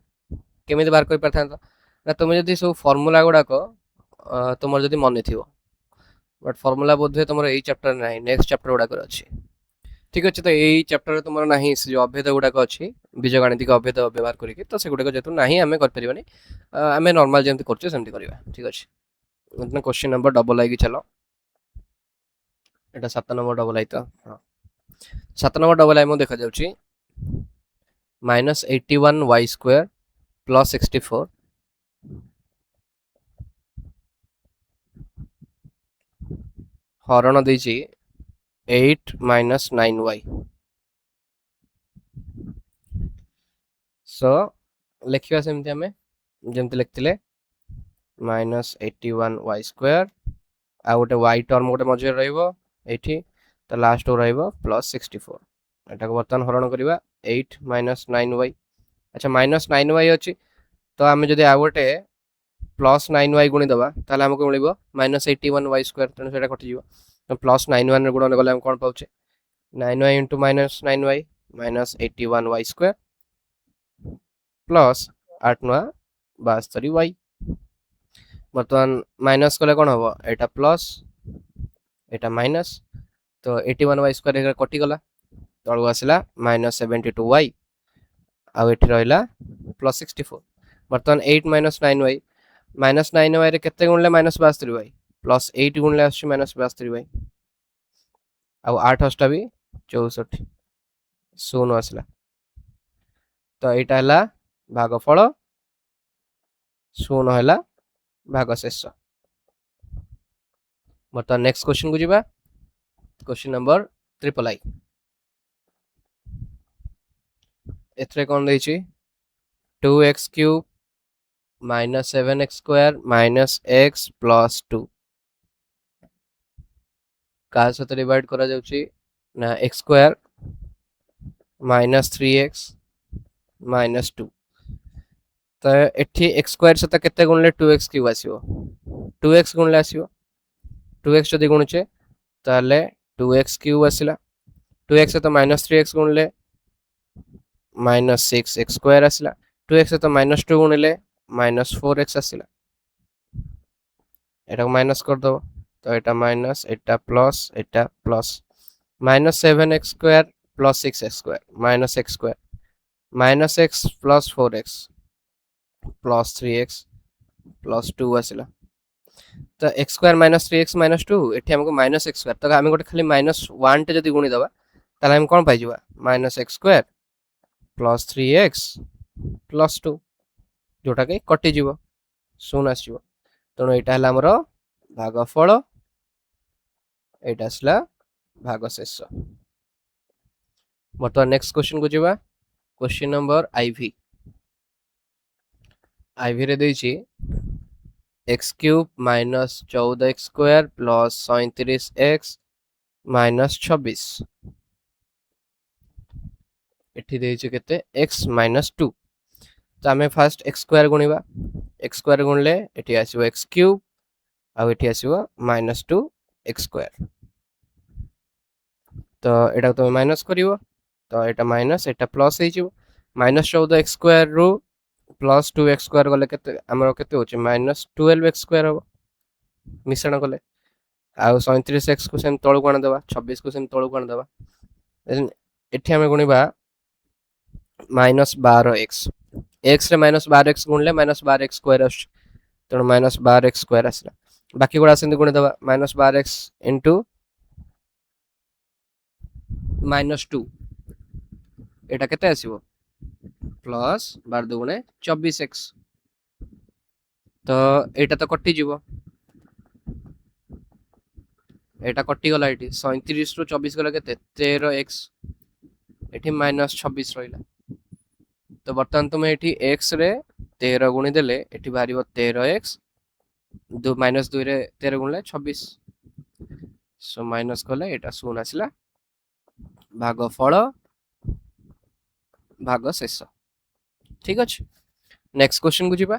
केमिति बाहर करि परथन ना तुम जदि सब फॉर्मूला गुडा को तुम जदि मन थिवो बट फॉर्मूला बोधे तुम एई चैप्टर नाही नेक्स्ट चैप्टर गुडा कर अछि ठीक अछि तो एई चैप्टर तुम नाही से जो अभेद गुडा को अछि बीजगणितिक अभेद व्यवहार करिके तो से गुडा को जेतु नाही हमें कर परिबानी हमें नॉर्मल जेमति करछे सेमति करबा ठीक अछि इतना क्वेश्चन नंबर डबल आई की चलो एटा 7 नंबर डबल आई तो हां 7 नंबर डबल आई मो देखा जाउची -81 y स्क्वायर प्लस 64 हरण देछि 8 माइनस 9y सो लिखिवा सेमति हमें जेमति लिखतिले -81 y स्क्वायर आ गोटे y टर्म गोटे मझे रहइबो एठी तो लास्ट रहइबो प्लस 64 एटा को बर्तन हरण करिवा 8 माइनस 9y अच्छा माइनस 9y अछि तो आमे जदि आ गोटे प्लस 9y गुणी दबा ताले हमको मिलिबो -81 y स्क्वायर तने सेटा कटि जीवो तो प्लस 91 रे गुणन गले हम कोन पाउचे 9y into minus 9y minus 81y square plus 8 9 72y बर्तमान माइनस कले कोन हबो एटा प्लस एटा माइनस तो 81y स्क्वायर एकर कटि गला तळो आसिला -72y आ एठी रहइला प्लस 64 बर्तमान 8 minus 9y minus 9y रे केते गुणले -72y प्लस 8 गुणले आछि -72y आ 8 अष्टा भी 64 शून्य आसला तो एटा हला भागफल शून्य हला भागशेष बर्तमान नेक्स्ट क्वेश्चन को जिबा क्वेश्चन नंबर ट्रिपल आई एथरे कोन दैछि 2x cube minus 7x square minus x plus 2 का सहित डिवाइड करा जाउछि ना x square minus 3x minus 2 तो एठी x स्क्वायर सहित केते गुणले 2x क्यूब आसीबो 2x गुणले आसीबो 2x जदि गुणुचे ताले 2x क्यूब आसिला 2x सहित माइनस 3x गुणले माइनस 6x स्क्वायर आसिला 2x सहित माइनस 2 गुणले माइनस 4x आसिला एटा को माइनस कर दो तो एटा माइनस एटा plus minus 7x square plus 6x square minus x square minus x plus 4x plus 3x plus 2 आसिला तो x square minus 3x minus 2 एठी हमको minus x square तो आम गोटे खाली माइनस 1 टे जदि गुणी दबा ताले हम कोन पाइ जिवा minus x square plus 3x plus 2 जोटा के कटि जीवो शून्य आसीबो तेणु एटा हला हमर भागफल एटा आसला भागशेष बर्तमान नेक्स्ट क्वेश्चन को जीवा क्वेश्चन नंबर आईवी रे देछि X cube minus 14x square plus 37x minus 26 एठी देछि केते x माइनस 2 तो आम फास्ट एक्स स्क्वायर गुणिबा एक्स स्क्वायर गुणले एठी आसीबो एक्स क्यूब आ एठी आसीबो माइनस 2 एक्स स्क्वायर तो एटा तो माइनस करिवो तो एटा माइनस एटा प्लस हे जिवो minus 14 x square rho plus 2 x square गले केते हमर केते होचे माइनस 12 एक्स स्क्वायर हो मिश्रण गले आ 37 एक्स को सेम तळु कोण देबा 26 को सेम तळु कोण देबा एठी हम गुणिबा माइनस 12 एक्स एक्स रे माइनस 12 एक्स गुणले माइनस 12 एक्स स्क्वायर आछ तेणु माइनस 12 एक्स स्क्वायर आसला बाकी गुडा सेम गुणी देबा माइनस 12 एक्स इनटू माइनस 2 एटा केते आसीबो प्लस 12 दुगुणे 24 एक्स तो एटा तो कटि जीवो एटा कटि गला एठी 37 रु 24 गला केते 13 एक्स एठी माइनस 26 रहिला तो बर्तमान तुम एठी x रे 13 गुणी देले एठी बारिबो 13x 2 माइनस 2 रे 13 गुणले 26 सो माइनस कले एटा शून्य आसिला भागफल भागशेष ठीक अछि नेक्स्ट क्वेश्चन को जिबा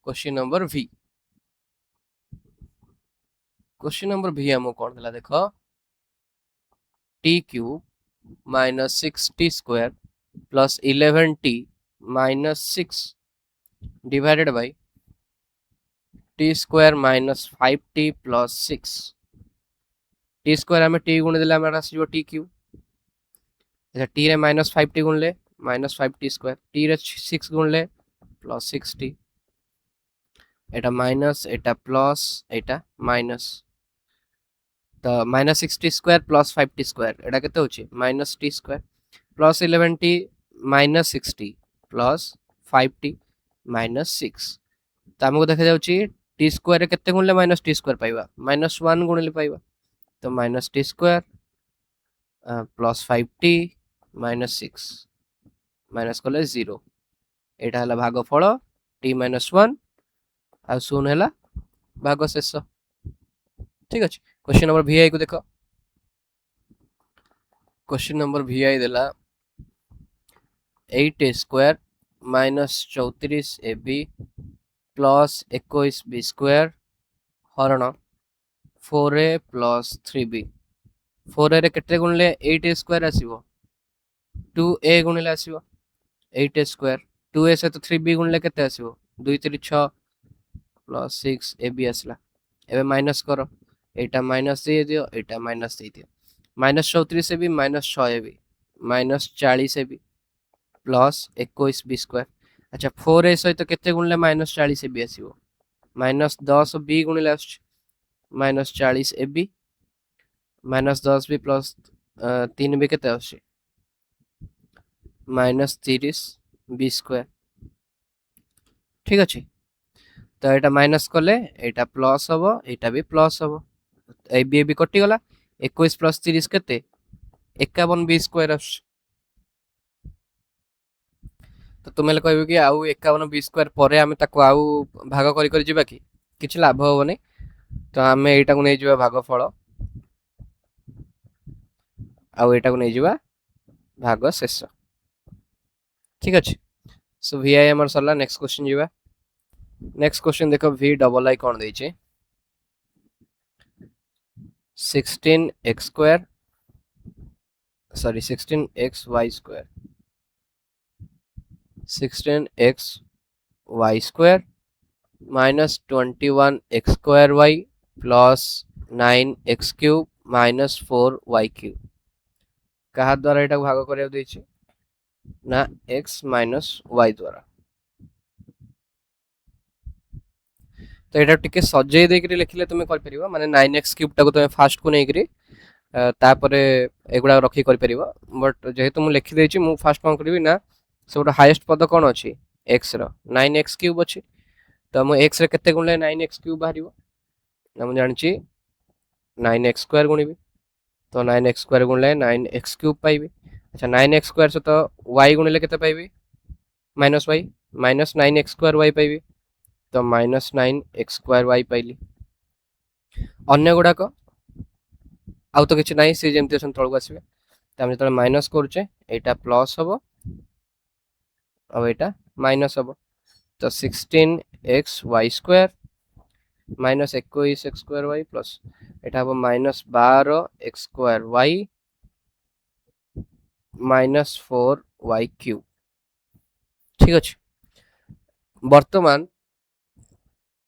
question number v question number v हम कोन देला देखो t cube minus 6t square plus 11t minus 6 divided by t square minus 5t plus 6 t square हमें t गुणे देले हमारा आसी जो t क्यूब अच्छा t रे minus 5t गुणले minus 5t square t रे 6 गुणले plus 6t एटा माइनस एटा प्लस एटा माइनस तो minus 6t square plus 5t square एटा केते होची minus t square plus 11t minus 6t plus 5t minus 6 तो हमको देखा जाउची t स्क्वायर केते गुणले माइनस t स्क्वायर पाइबा माइनस 1 गुणले पाइबा तो minus t square plus 5t minus 6 minus कले 0 एटा हला भागफल t माइनस 1 आ शून्य हला भागशेष ठीक अछि क्वेश्चन नंबर vi को देखो क्वेश्चन नंबर vi देला 8a square minus 34ab plus 21b square हरण 4a प्लस 3b 4a रे केते गुणले 8a स्क्वायर आसीबो 2a गुणले आसीबो 8a स्क्वायर 2a से तो 3b गुणले केते आसीबो 2 3 6 प्लस 6ab आसला एबे माइनस करो एटा माइनस दे दियो एटा माइनस दे दियो minus 34 ab minus 6ab minus 40ab plus 21b square अच्छा 4a सहित केते गुणले माइनस 40ab आसीबो माइनस 10b गुणले आछ minus 40ab minus 10b plus 3b केते आछ माइनस 30b स्क्वायर ठीक अछि तो एटा माइनस कले एटा प्लस हबो एटा भी प्लस हबो ए बी कटि गला 21 प्लस 30 केते 51b स्क्वायर आछ तो तुम कहबो कि आउ 51b स्क्वायर पर आम आउ भाग कर जिबा कि किछ लाभ होबनी तो आम एटा को नै जिबा भागफल आउ एटा को नै जिबा भागशेष ठीक अछि सो vi हमर सरला नेक्स्ट क्वेश्चन जिबा नेक्स्ट क्वेश्चन देखो v डबल आई कोन दै छै 16x square sorry 16xy square 16x y square minus 21x square y plus 9x cube minus 4y cube कहा द्वारा एटा भाग करिया दै छै ना x माइनस y द्वारा तो यहाँ टिके सजेई देकरी लिखिले तुम कर परिबो माने 9x क्यूब टाको तुम फास्ट को नेकरी तापरे एगुडा रखी कर परिबो बट जेहेतु मु लिखि देछि मु फास्ट कोन करबी ना सब हाईएस्ट पद कोन अछि x रो 9x क्यूब अछि तो मु x रे केते गुणले 9x क्यूब बाहरिबो ना मु जानछि 9x स्क्वायर गुणिबी तो 9x स्क्वायर गुणले 9x क्यूब पाइबी अच्छा 9x स्क्वायर से तो y गुणिले केते पाइबी minus y minus 9x square y पाइबी तो माइनस 9x स्क्वायर y पाइली अन्य गुड़ाक आउ तो किसी ना सी जमी अच्छे तौक आसवे तो आम जो माइनस करुचे यहाँ प्लस हम अब यहाँ माइनस हम तो 16xy square minus 21x square y plus यहाँ हम minus 12x square y minus 4y cube ठीक अच्छे बर्तमान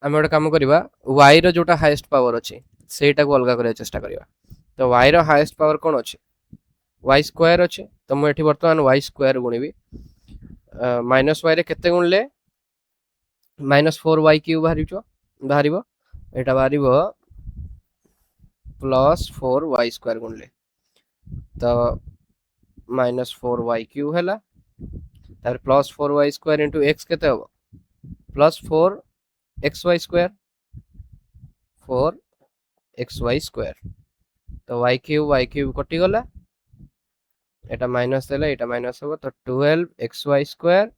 आम गोटे कम करवा y रो जोटा हाईएस्ट पावर अच्छे सेटा को अलग करने चेष्टा करवा तो y रो हाईएस्ट पावर कौन अच्छे y स्क्वायर अच्छे तो मुझे बर्तमान y स्क्वायर गुणिबी माइनस y रे केते गुणले माइनस 4y क्यूब बाहर यहाँ बाहर प्लस 4y स्क्वायर गुणले तो माइनस 4y क्यूब है तार plus 4y square into x केते हम plus 4xy square 4xy square तो y क्यूब कटि गला एटा माइनस देला एटा माइनस हो तो 12xy square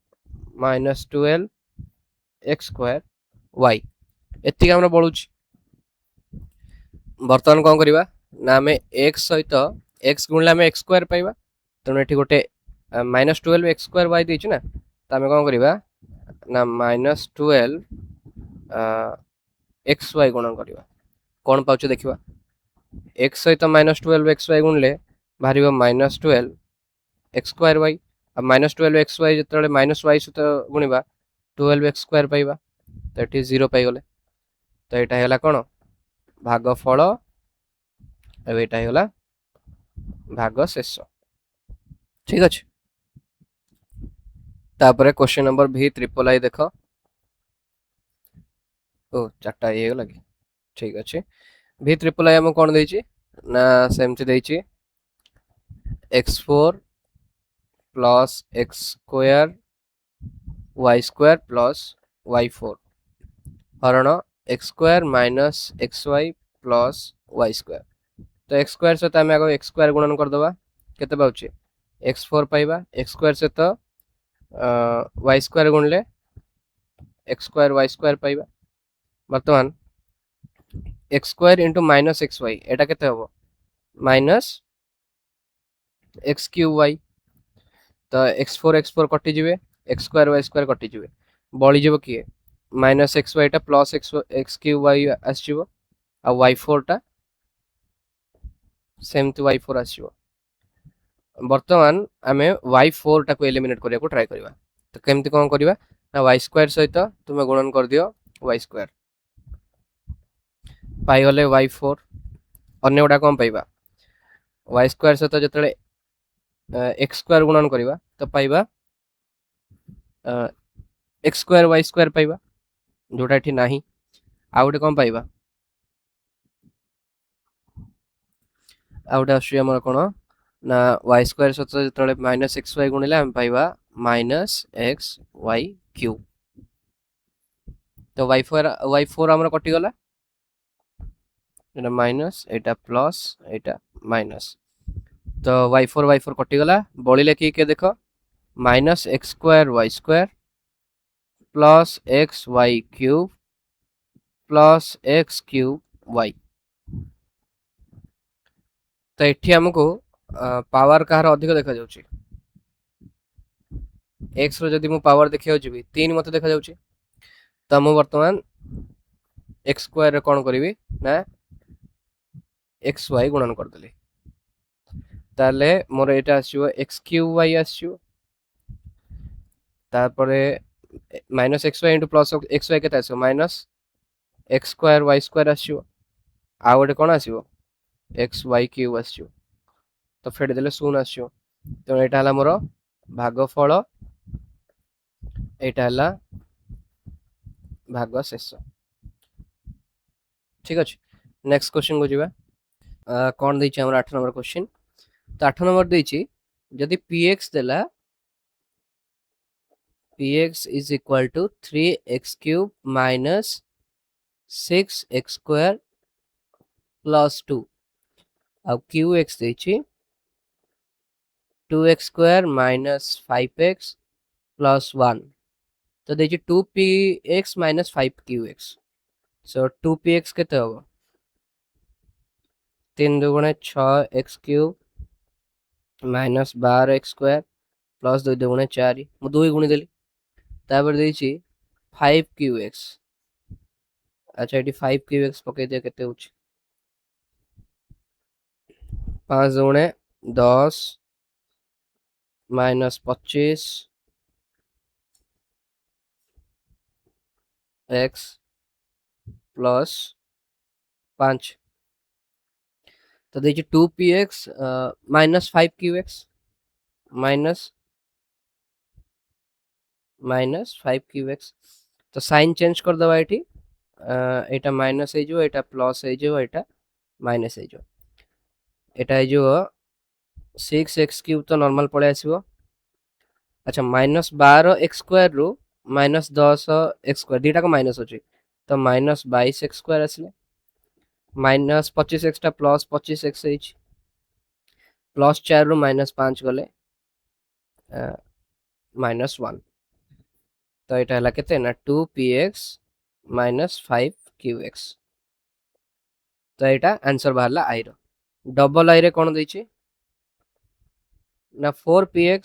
minus 12x square y एतिक हमरा बळुची बर्तमान कोन करबा ना हमें x सहित x गुणले हमें x स्क्वायर पाइबा तने एठी गोटे माइनस 12x स्क्वायर y देछि ना त हमें कोन करबा ना माइनस 12 xy गुणन करबा कोन पाउछ देखिबा x सहित माइनस 12xy गुणले बाहरिबा माइनस 12x स्क्वायर y अब माइनस 12xy जतले माइनस y सहित गुणिबा 12x स्क्वायर पाइबा तो एठी 0 पाइ गले तो एटा हैला कोन भागफल अब एटा हैला भाग शेष ठीक अच्छे तापर क्वेश्चन नंबर भी ट्रिपल आई देख ओ चार्टा ये लगे ठीक अच्छे भी ट्रिपल आई आम कौन देछि ना सेमती देछि x4 plus x square y square plus y4 हरण x square minus xy plus y square तो x स्क्वायर सहित आम आगे x स्क्वायर गुणन करदे केते पाउछे x4 पाइबा x स्क्वायर सहित y स्क्वायर गुणले x स्क्वायर y स्क्वायर पाइबा बर्तमान x square into minus xy एटा केते हबो माइनस x क्यूब y तो x4 कटि जिवे x स्क्वायर y स्क्वायर कटि जिवे बळी जिवो किए माइनस एक्स वाई टा प्लस एक्स क्यूब वाई आसजिवो आ y4 टा सेमती y4 आसजिवो बर्तमान आमे y4 टा को एलिमिनेट करिया को ट्राई करबा तो केमती कोन करबा ना y स्क्वायर सहित तुमे गुणन कर दियो y स्क्वायर पाई गले y4 अन्य गोटा कोन पाइबा y स्क्वायर सहित जतले x स्क्वायर गुणन करबा तो पाइबा x स्क्वायर y स्क्वायर पाइबा जोटा एठी नाही आ गोटे कोन पाइबा आ गोटे आसु हमर कोन ना y स्क्वायर सहित जतले माइनस xy गुणिले हम पाइबा माइनस xy क्यूब तो y4 हमर कटि गला एटा माइनस एटा प्लस एटा माइनस तो y4 कटि गला बळिले कि के देखो minus x square y square plus xy cube plus x cube y तो एठी हमको पावर कहार अधिक देखा जाउची x रो जदि मु पावर देखियो जिबी 3 मते देखा जाउची त मु वर्तमान x स्क्वायर रे कोन करिवि ना xy गुणन कर देली ताले मोर एटा आसीबो x क्यूब y आसीबो तारपरे minus xy into plus xy केते आसीबो minus x square y square आसीबो आ गोटे कोन आसीबो xy क्यूब आसीबो तो फेड देले शून्य आसीबो तो एटा हला मोर भागफल एटा हला भाग शेष ठीक अच्छे नेक्स्ट क्वेश्चन को जीवा कौन देछि हमर 8 नंबर क्वेश्चन तो 8 नंबर देछि जदि px देला px is equal to 3x cube minus 6x square plus 2 अब qx देछि 2x square minus 5x plus 1 तो देछि 2px minus 5qx so 2px केते होबो 3 दुगुणे 6x cube minus 12x square plus 2 दुगुणे 4 मु 2 गुणी देली तापर देछि 5qx अच्छा एटी 5qx पके दे केते होछि 5 दुगुणे 10 माइनस 25 x प्लस 5 तो देछि 2px minus 5qx minus 5qx तो साइन चेंज कर दबा एटी एटा माइनस हे जो एटा प्लस हे जो एटा माइनस हे जो एटा हे जो 6x क्यूब तो नॉर्मल पड़े आसीबो अच्छा माइनस 12x स्क्वायर रु माइनस 10x स्क्वायर दीटा को माइनस होची तो माइनस 22x स्क्वायर आसले माइनस 25x टा प्लस 25x एच प्लस 4 रु माइनस 5 गले माइनस 1 तो एटा हला केते ना 2px माइनस 5qx तो एटा आंसर बाहरला i रो डबल i रे कोन दैछि ना 4px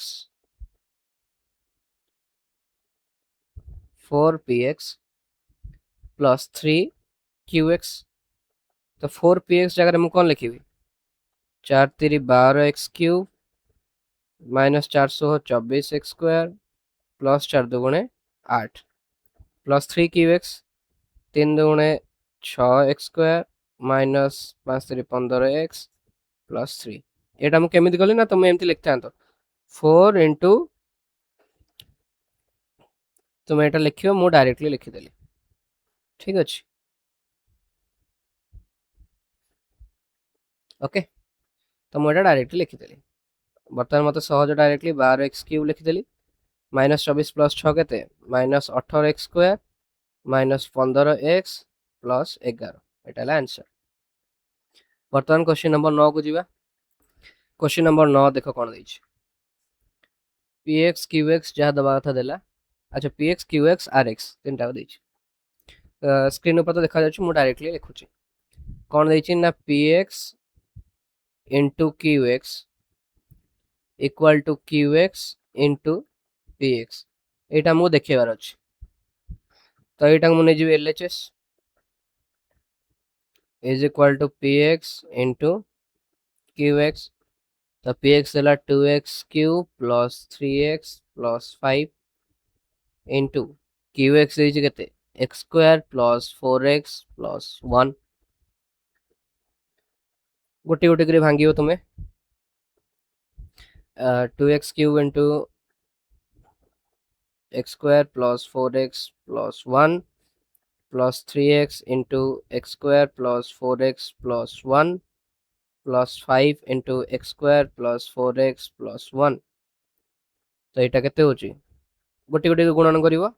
प्लस 3qx तो 4px जगह मु कोन लिखिबी 4 3 12x cube minus 424x square plus 4 दुगुणे 8 plus 3qx 3 दुगुणे 6x square minus 5 3 15x plus 3 एटा मु केमिति गली ना तुम एमति लिखता तो 4 into तुम एटा लिखियो मु डायरेक्टली लिखि देली ठीक अछि ओके तो मु एटा डायरेक्टली लिखि देली बर्तमान मते सहज डायरेक्टली 12x क्यूब लिखि देली माइनस 24 प्लस 6 केते minus 18x square minus 15x plus 11 एटा ला आंसर बर्तमान क्वेश्चन नंबर 9 को जीवा क्वेश्चन नंबर 9 देखो कोन दैछि px qx जहा दबा था देला अच्छा px qx rx तीनटा को दैछि स्क्रीन ऊपर तो देखा जाछि मु डायरेक्टली लिखुछि कोन दैछि ना px into qx equal to qx into px एटा मु देखेबार अछि तो एटा मु नै जिवि LHS is equal to px into qx तो px देला 2x cube plus 3x plus 5 into qx दैछि केते x square plus 4x plus 1 गोटे गोटे करे भांगियो तुमे 2x cube into x square plus 4x plus 1 plus 3x into x square plus 4x plus 1 plus 5 into x square plus 4x plus 1 तो एटा केते होची गोटे गोटे गुणन करिवो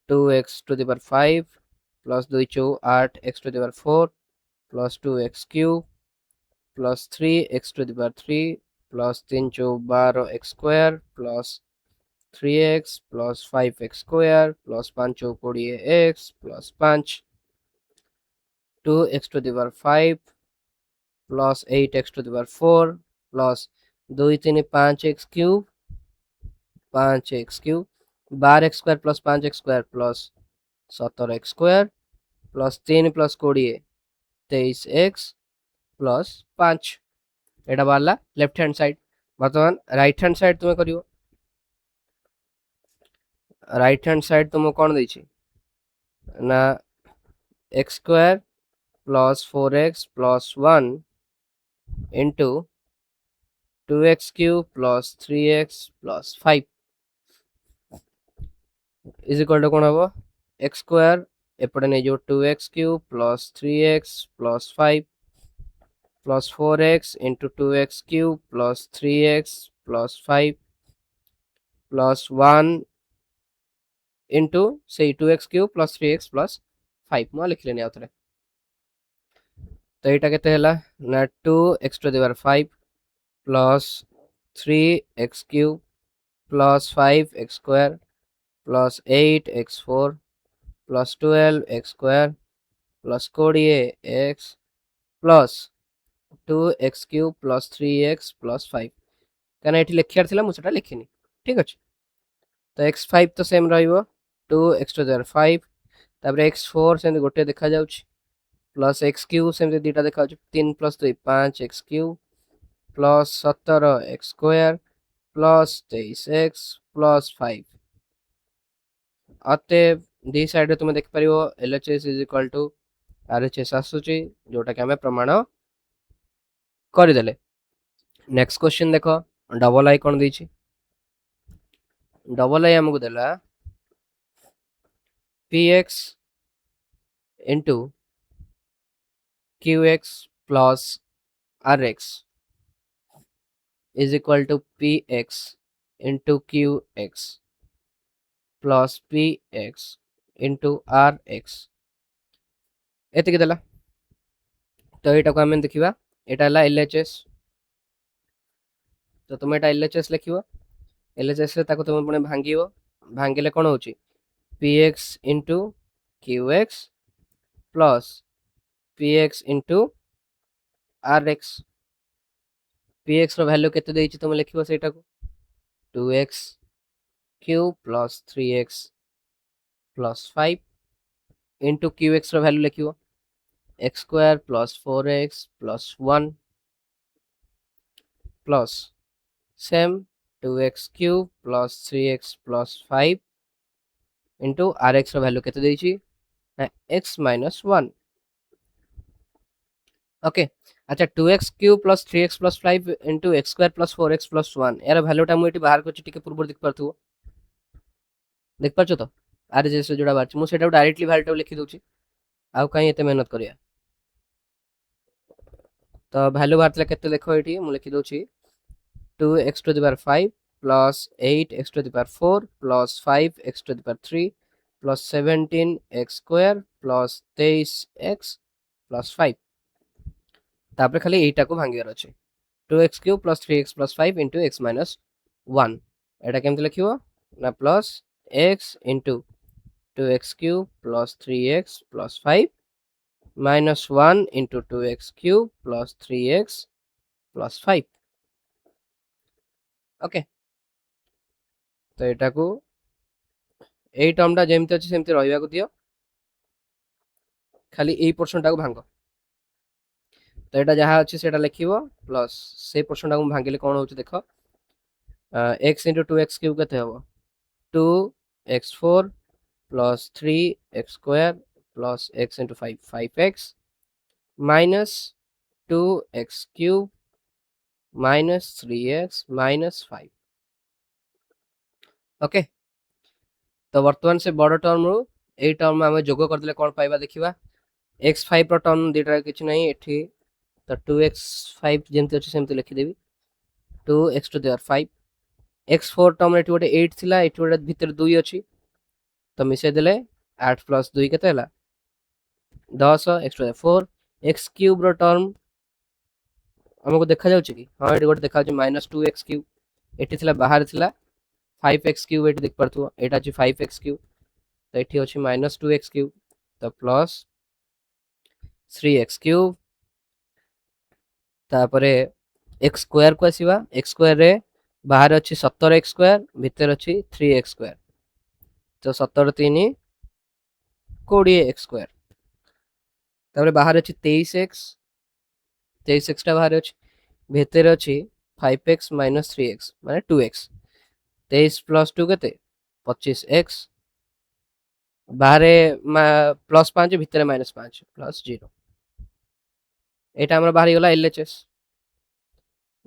2x to the power 5 plus 2 चौ 8 x to the power 4 plus 2x cube plus 3x to the power 3 plus 3 चौ 12 x square plus 3x plus 5x square plus 5 चौ 20x plus 5 2x to the power 5 plus 8x to the power 4 plus 2 3 5x cube 5x cube 12x square plus 5x square plus 17x square plus 3 plus 20 23x plus 5 एटा बाला left hand side बर्तमान right hand side तुम करियो right hand side तुम कोन दैछि ना x square plus 4x plus 1 into 2x cube plus 3x plus 5 is equal to कोन हबो x square एपटे नहीं जो 2x cube plus 3x plus 5 plus 4x into 2x cube plus 3x plus 5 plus 1 into से 2x cube plus 3x plus 5 मुझे लिख लेनी आउथरे तो यहाँ केते हला ना 2x to the power 5 plus 3x cube plus 5x square plus 8x4 plus 12x square plus 20x plus 2x cube plus 3x plus 5 कहना ये लिखार थी मुझे लिखिनी ठीक अच्छे तो x5 तो सेम रहिबो 2x टू द पावर 5 तापर x4 से गोटे देखा जाउछि प्लस x क्यूब से दुटा देखा 3 plus 2 5 x cube plus 17 x square plus 23x plus 5 अतएव दी साइड तुम देख पार LHS is equal to RHS आसूची जोटा कि आम प्रमाण करदेले नेक्स्ट क्वेश्चन देख डबल आई कौन देछि डबल आई आमको देला px into qx plus rx is equal to px into qx plus px into rx एतिक देला तो यहाँ को आम देखा यहाँ है LHS तो तुम यहाँ LHS लिख LHS रे ताको तुम पुणे भांगिबो भांगिले कोन होची px into qx plus px into rx px रो वैल्यू केते देइची तुम लिखिबो सेटा को 2x cube plus 3x plus 5 into qx रो वैल्यू लिखिबो x square plus 4x plus 1 plus same 2x cube plus 3x plus 5 into rx रो वैल्यू केते देइची x माइनस 1 ओके अच्छा 2x cube plus 3x plus 5 into x square plus 4x plus 1 यार वैल्यूटा मुझे बाहर कर पूर्व देख पार्थो देख पार्छ तो RHS जोड़ा बाहर मुझे डायरेक्टली वैल्यूटा लिखि दूची आउ कहीं एते मेहनत करिया तो वैल्यू बाहर केते देखो ये मुझे लिखि दूची 2x to the power 5 plus 8x to the power 4 plus 5x to the power 3 plus 17x square plus 23x plus 5 तापर खाली एटा को भांगियार अछि 2x cube plus 3x plus 5 into x minus 1 एटा केमते लिखिबो ना plus x into 2x cube plus 3x plus 5 minus 1 into 2x cube plus 3x plus 5 okay तो एटा को एई टर्मटा जेमते अछि सेमते रहिबा को दियो खाली एई पोर्शनटा को भांगो तो यहाँ जहाँ अच्छे से लिखो प्लस से पोर्शन को भांगिले कौन हो देख x इंटू 2x क्यूब के हम 2x4 plus 3x square plus x into 5 5x minus 2x cube minus 3x minus 5 okay तो वर्तमान से बड़ टर्म रू ए टर्म आम जोग करदे कौन पाइबा देखा x5 टर्म दुटा कि ना ये तो 2x5 जमती अच्छे सेमती लिखिदेवी 2x to the power 5 x4 term ये गोटे 8 थिला ये गोटे भितर 2 अच्छी तो मिसई देले 8 प्लस 2 केते हला 10 x to the 4 x cube रो टर्म हमको देखा जाउची कि हां ये गोटे देखा जाउची माइनस 2x क्यूब एठी थिला बाहर थिला 5x क्यूब एठी देख परथु एटा अछि 5x क्यूब तो एठी अछि माइनस 2x क्यूब तो प्लस 3x क्यूब तापरे x स्क्वायर को आसीबा x स्क्वायर रे बाहर अछि 17x स्क्वायर भीतर अछि 3x स्क्वायर तो 17 3 20x स्क्वायर तापरे बाहर अछि 23x टा बाहर अछि भीतर अछि 5x माइनस 3x माने 2x 23 प्लस 2 केते 25x बाहर प्लस 5 भीतर माइनस 5 प्लस 0 एटा हमर बाहर गला LHS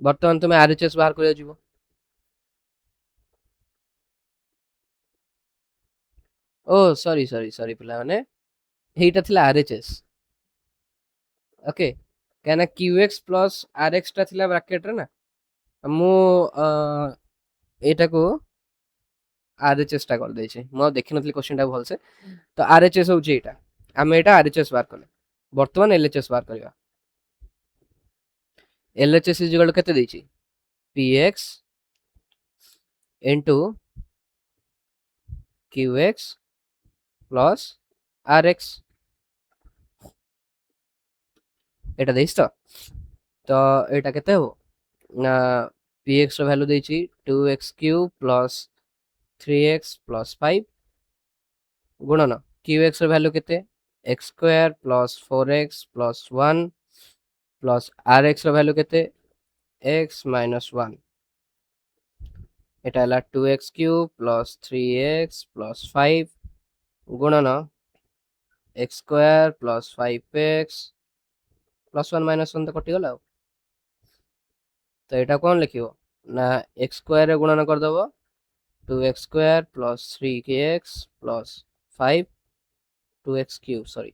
बर्तमान तुम RHS बाहर कर जीवो ओ सॉरी सॉरी सॉरी पिला माने এইটা थिला RHS ओके कहना QX प्लस RX टा थिला ब्रैकेट रे ना मु एटा को RHS टा कर देछि मु देखि नथली क्वेश्चन टा भल से तो RHS होउची एटा हम एटा RHS बार करले वर्तमान LHS बार करबा LHS इज इक्वल केते देछि PX into QX plus RX एटा देइछ तो एटा केते हो ना PX रो वैल्यू देछि 2x³ प्लस 3x प्लस 5 गुणन QX रो वैल्यू केते x² plus 4x plus 1 plus RX रो वैल्यू केते x माइनस 1 एटा हला 2x³ प्लस 3x प्लस 5 गुणन x² plus 5x plus 1 minus 1 तो कटि गला तो एटा कोन लिखियो ना x² रे गुणन कर दबो 2x² plus 3x plus 5 2x³ sorry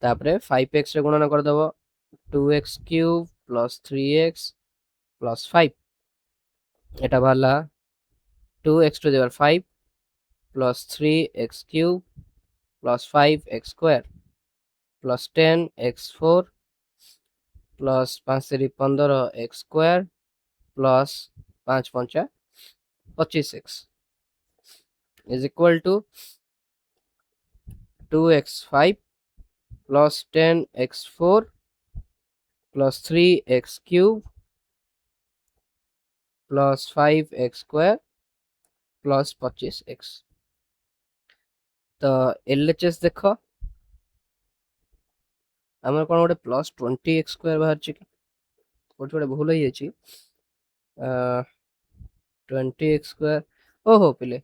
तापरे 5x रे गुणन कर दबो 2x³ प्लस 3x प्लस 5 एटा बाला 2x to the power 5 plus 3x³ plus 5x² plus 10x4 plus 5 3 15x² plus 5 5 25x is equal to 2x5 plus 10x4 plus 3x³ plus 5x² plus 25x तो LHS देख आमर कोन गोटे plus 20x² बाहर छि कोठी गोटे भूल होई अछि 20x² ओहो पिले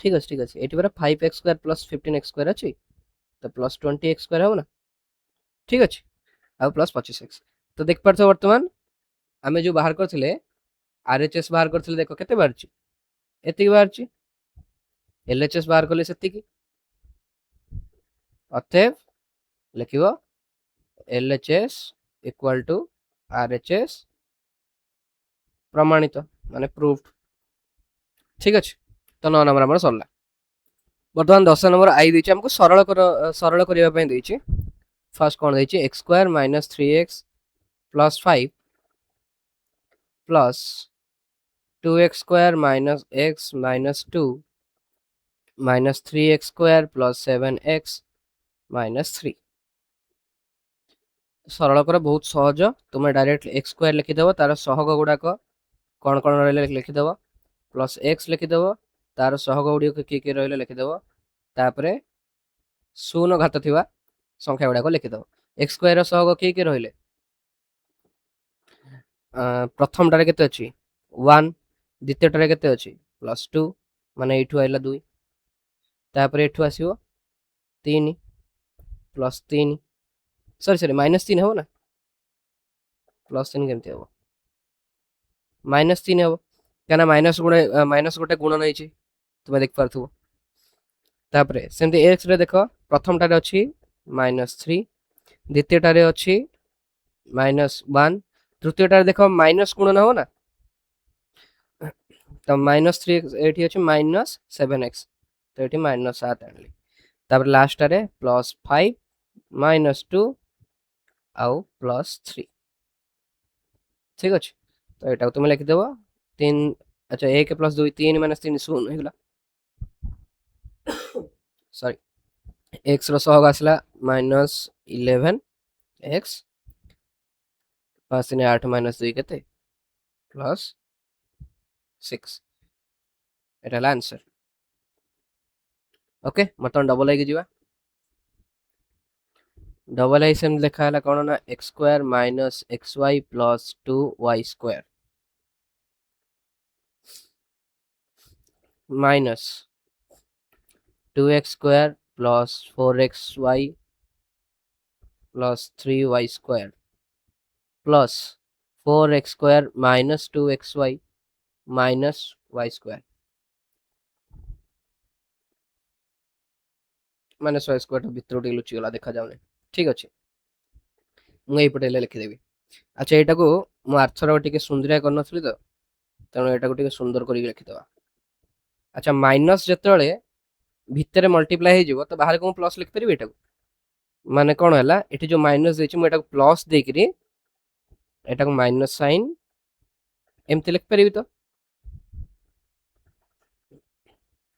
ठीक अछि एटी बरा 5x² प्लस 15x² अछि तो प्लस 20x² हो ना ठीक अछि आ प्लस 25x तो देख परछो वर्तमान आमे जो बाहर करथिले RHS बाहर करथिले देखो केते बाहर छि एति बाहर छि LHS बाहर करले सेति की अतएव लिखिबो LHS इक्वल टू RHS प्रमाणित माने प्रूव्ड ठीक अछि तो 9 नंबर हमर सरला वर्तमान 10 नंबर आई दैछि हमको सरल करिया पय दैछि फर्स्ट कोन दैछि x² - 3x + 5 plus 2x² - x - 2 minus 3x² plus 7x minus 3 सरल कर बहुत सहज तुम डायरेक्ट x² लिखिदेव तार सहग गुड़ाक कौन कौन रही लिखिदेव प्लस x लिखिदेव तार सहग गुड़िक किए रही लिखिदेव तापर शून्य घात थिबा संख्या गुड़ाक लिखिदेव x² सहग किए रही प्रथम टारे केते अछि 1 द्वितीय टारे केते अछि +2 माने एठु आइला 2 तापर एठु आसीबो 3 प्लस 3 सॉरी -3 हो ना +3 केमती हो -3 हो क्या माइनस गोटे गुण नहीं छी तुम देख पारथु तापरे सेमती x रे देखो प्रथम टारे अछि -3 द्वितीय टारे अछि -1 तृतीय टारे देखो माइनस गुण ना हो ना तो -3 एठी अछि -7x तो एठी -7 आनली तापर लास्ट टारे +5 -2 आउ +3 ठीक अछि तो एटा तुम लिख देबो 3 अच्छा 1 + 2 3 - 3 0 हेगला सॉरी x रो सहग आसला -11 x 5 3 8 - 2 केते +6 एटा ला आंसर ओके मतलब डबल आई के जीवा डबल आई सेम लिखा है कौन ना x² - xy + 2y² minus 2x² + 4xy + 3y² plus 4x² - 2xy - y² minus y square भितर टे लुचि गला देखा जाउनी ठीक अछि मु एई पटे लिखि देबी अच्छा एटा को मु आर्थर टिके सुंदरिया कर नथली तो तेणु एटा को टिके सुंदर करी लिखि देबा अच्छा माइनस जेतेले भितर मल्टीप्लाई हे जिवो तो बाहर को प्लस लिखि परिबे एटा को माने कोन हला एठी जो माइनस देछि मु एटा को प्लस देकरी एटा को माइनस साइन एमती लिखि परिबी तो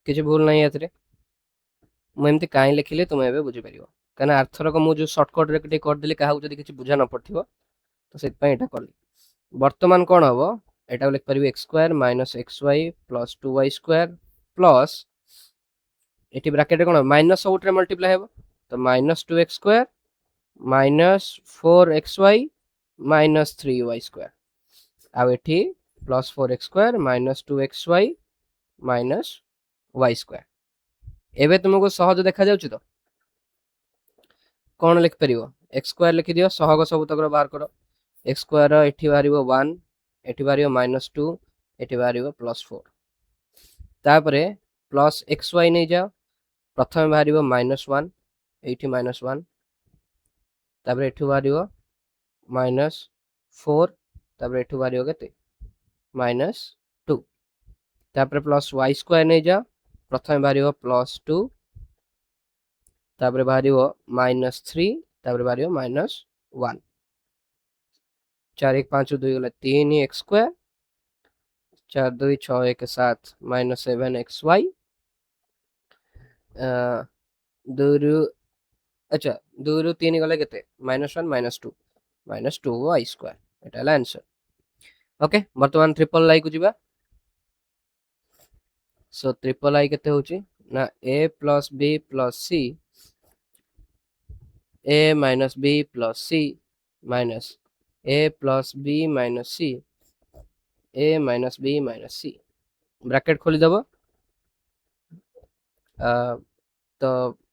किछि भूल नाही एतरे मु एमती काई लिखिले तुम एबे बुझि परिबो कना आर्थर को मु जो शॉर्टकट रे टिके कर देली काहा जदी किछि बुझा न पड़थिबो तो सेत पय एटा करली वर्तमान कोन हबो एटा लिखि परिबे x square minus xy plus 2y square plus एटी ब्रैकेट कोन माइनस सबुटरे मल्टीप्लाई हेबो तो minus 2x square minus 4xy minus 3y square आ एठी plus 4x square minus 2xy minus y square एबे तुमको सहज देखा जाउछि तो कोन लिख परिबो x स्क्वायर लिखि दियो सहग सब तक बाहर करो x स्क्वायर एठी बारिबो 1 एठी बारिबो माइनस 2 एठी बारिबो प्लस 4 तापरे प्लस xy नै जाओ प्रथम बारिबो माइनस 1 एठी माइनस 1 तापरे एठी बारिबो माइनस 4 तापरे एठी बारिबो केते माइनस 2 तापरे प्लस y स्क्वायर नै जाओ प्रथम बारिबो प्लस 2 तापरे बारिबो माइनस 3 तापरे बारिबो माइनस 1 4 1 5 2 गला 3 x स्क्वायर 4 2 6 1 7 माइनस 7 xy 2 रु अच्छा 2 रु 3 गला केते माइनस 1 माइनस 2 y स्क्वायर एटा ला आंसर ओके वर्तमान ट्रिपल आई को जिबा सो ट्रिपल आई केते होची ना a plus b plus c a minus b plus c minus a plus b minus c a minus b minus c bracket खोली दबो तो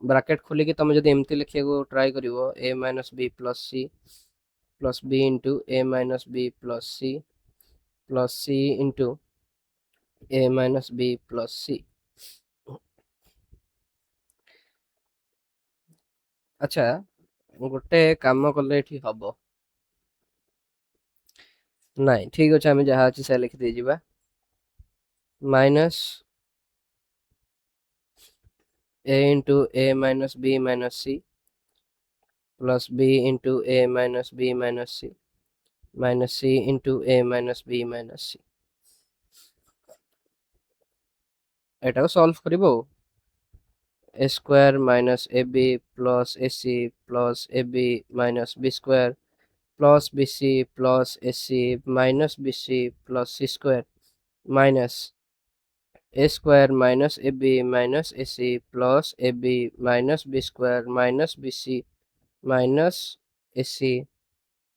bracket खोली कि तुम जदी एमती लिखिया को ट्राई करिवो a minus b plus c plus b into a minus b plus c plus c into a minus b plus c अच्छा गोटे काम कले एठी हबो नहीं ठीक अच्छे आम जहाँ अच्छे से लिखि दीजिए minus a into a minus b minus c plus b into a minus b minus c minus c into a minus b minus c एटा को सॉल्व करिवो a square minus ab plus ac plus ab minus b square plus bc plus ac minus bc plus c square minus a square minus ab minus ac plus ab minus b square minus bc minus ac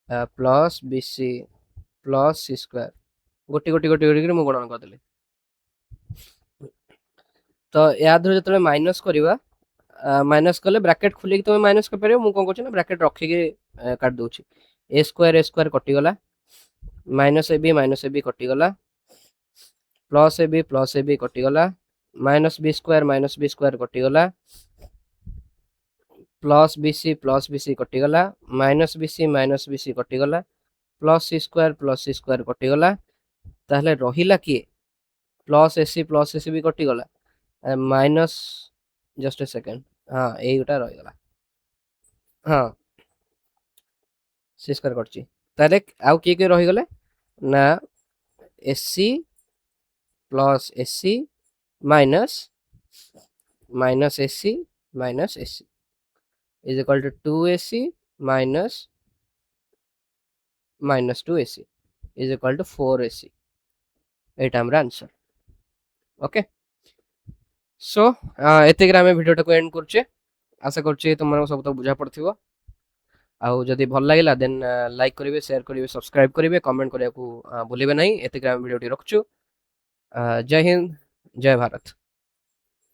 plus bc plus c square गोटी गोटी गोटी गोटी मु गणन कर देले तो या धर जतले माइनस करबा माइनस कले ब्रैकेट खुली कि तुम माइनस कर परियो मु कोन करछ ना ब्रैकेट रखी के काट दोछि a स्क्वायर कटि गला माइनस ab कटि गला प्लस ab कटि गला माइनस b स्क्वायर कटि गला प्लस bc कटि गला माइनस bc कटि गला प्लस c स्क्वायर कटि गला ताहले रहिला कि प्लस ac भी कटि गला माइनस जस्ट ए सेकंड हाँ यही गोटा रही गला हाँ सी स्क्वायर कटची ताले आउ किए रही गले ना AC plus AC minus AC is equal to 2ac minus 2ac is equal to 4ac एटा हमर आंसर ओके सो एतिक आम भिडियोटा को एंड करछे आशा करछे तुम सब तो बुझा पड़थिबो आउ जदि भल लागिला देन लाइक करिवे शेयर करिवे सब्सक्राइब करिवे कमेंट करिया को भूलिबे नहीं एतिक आम भिडियोटी रखछु जय हिंद जय भारत।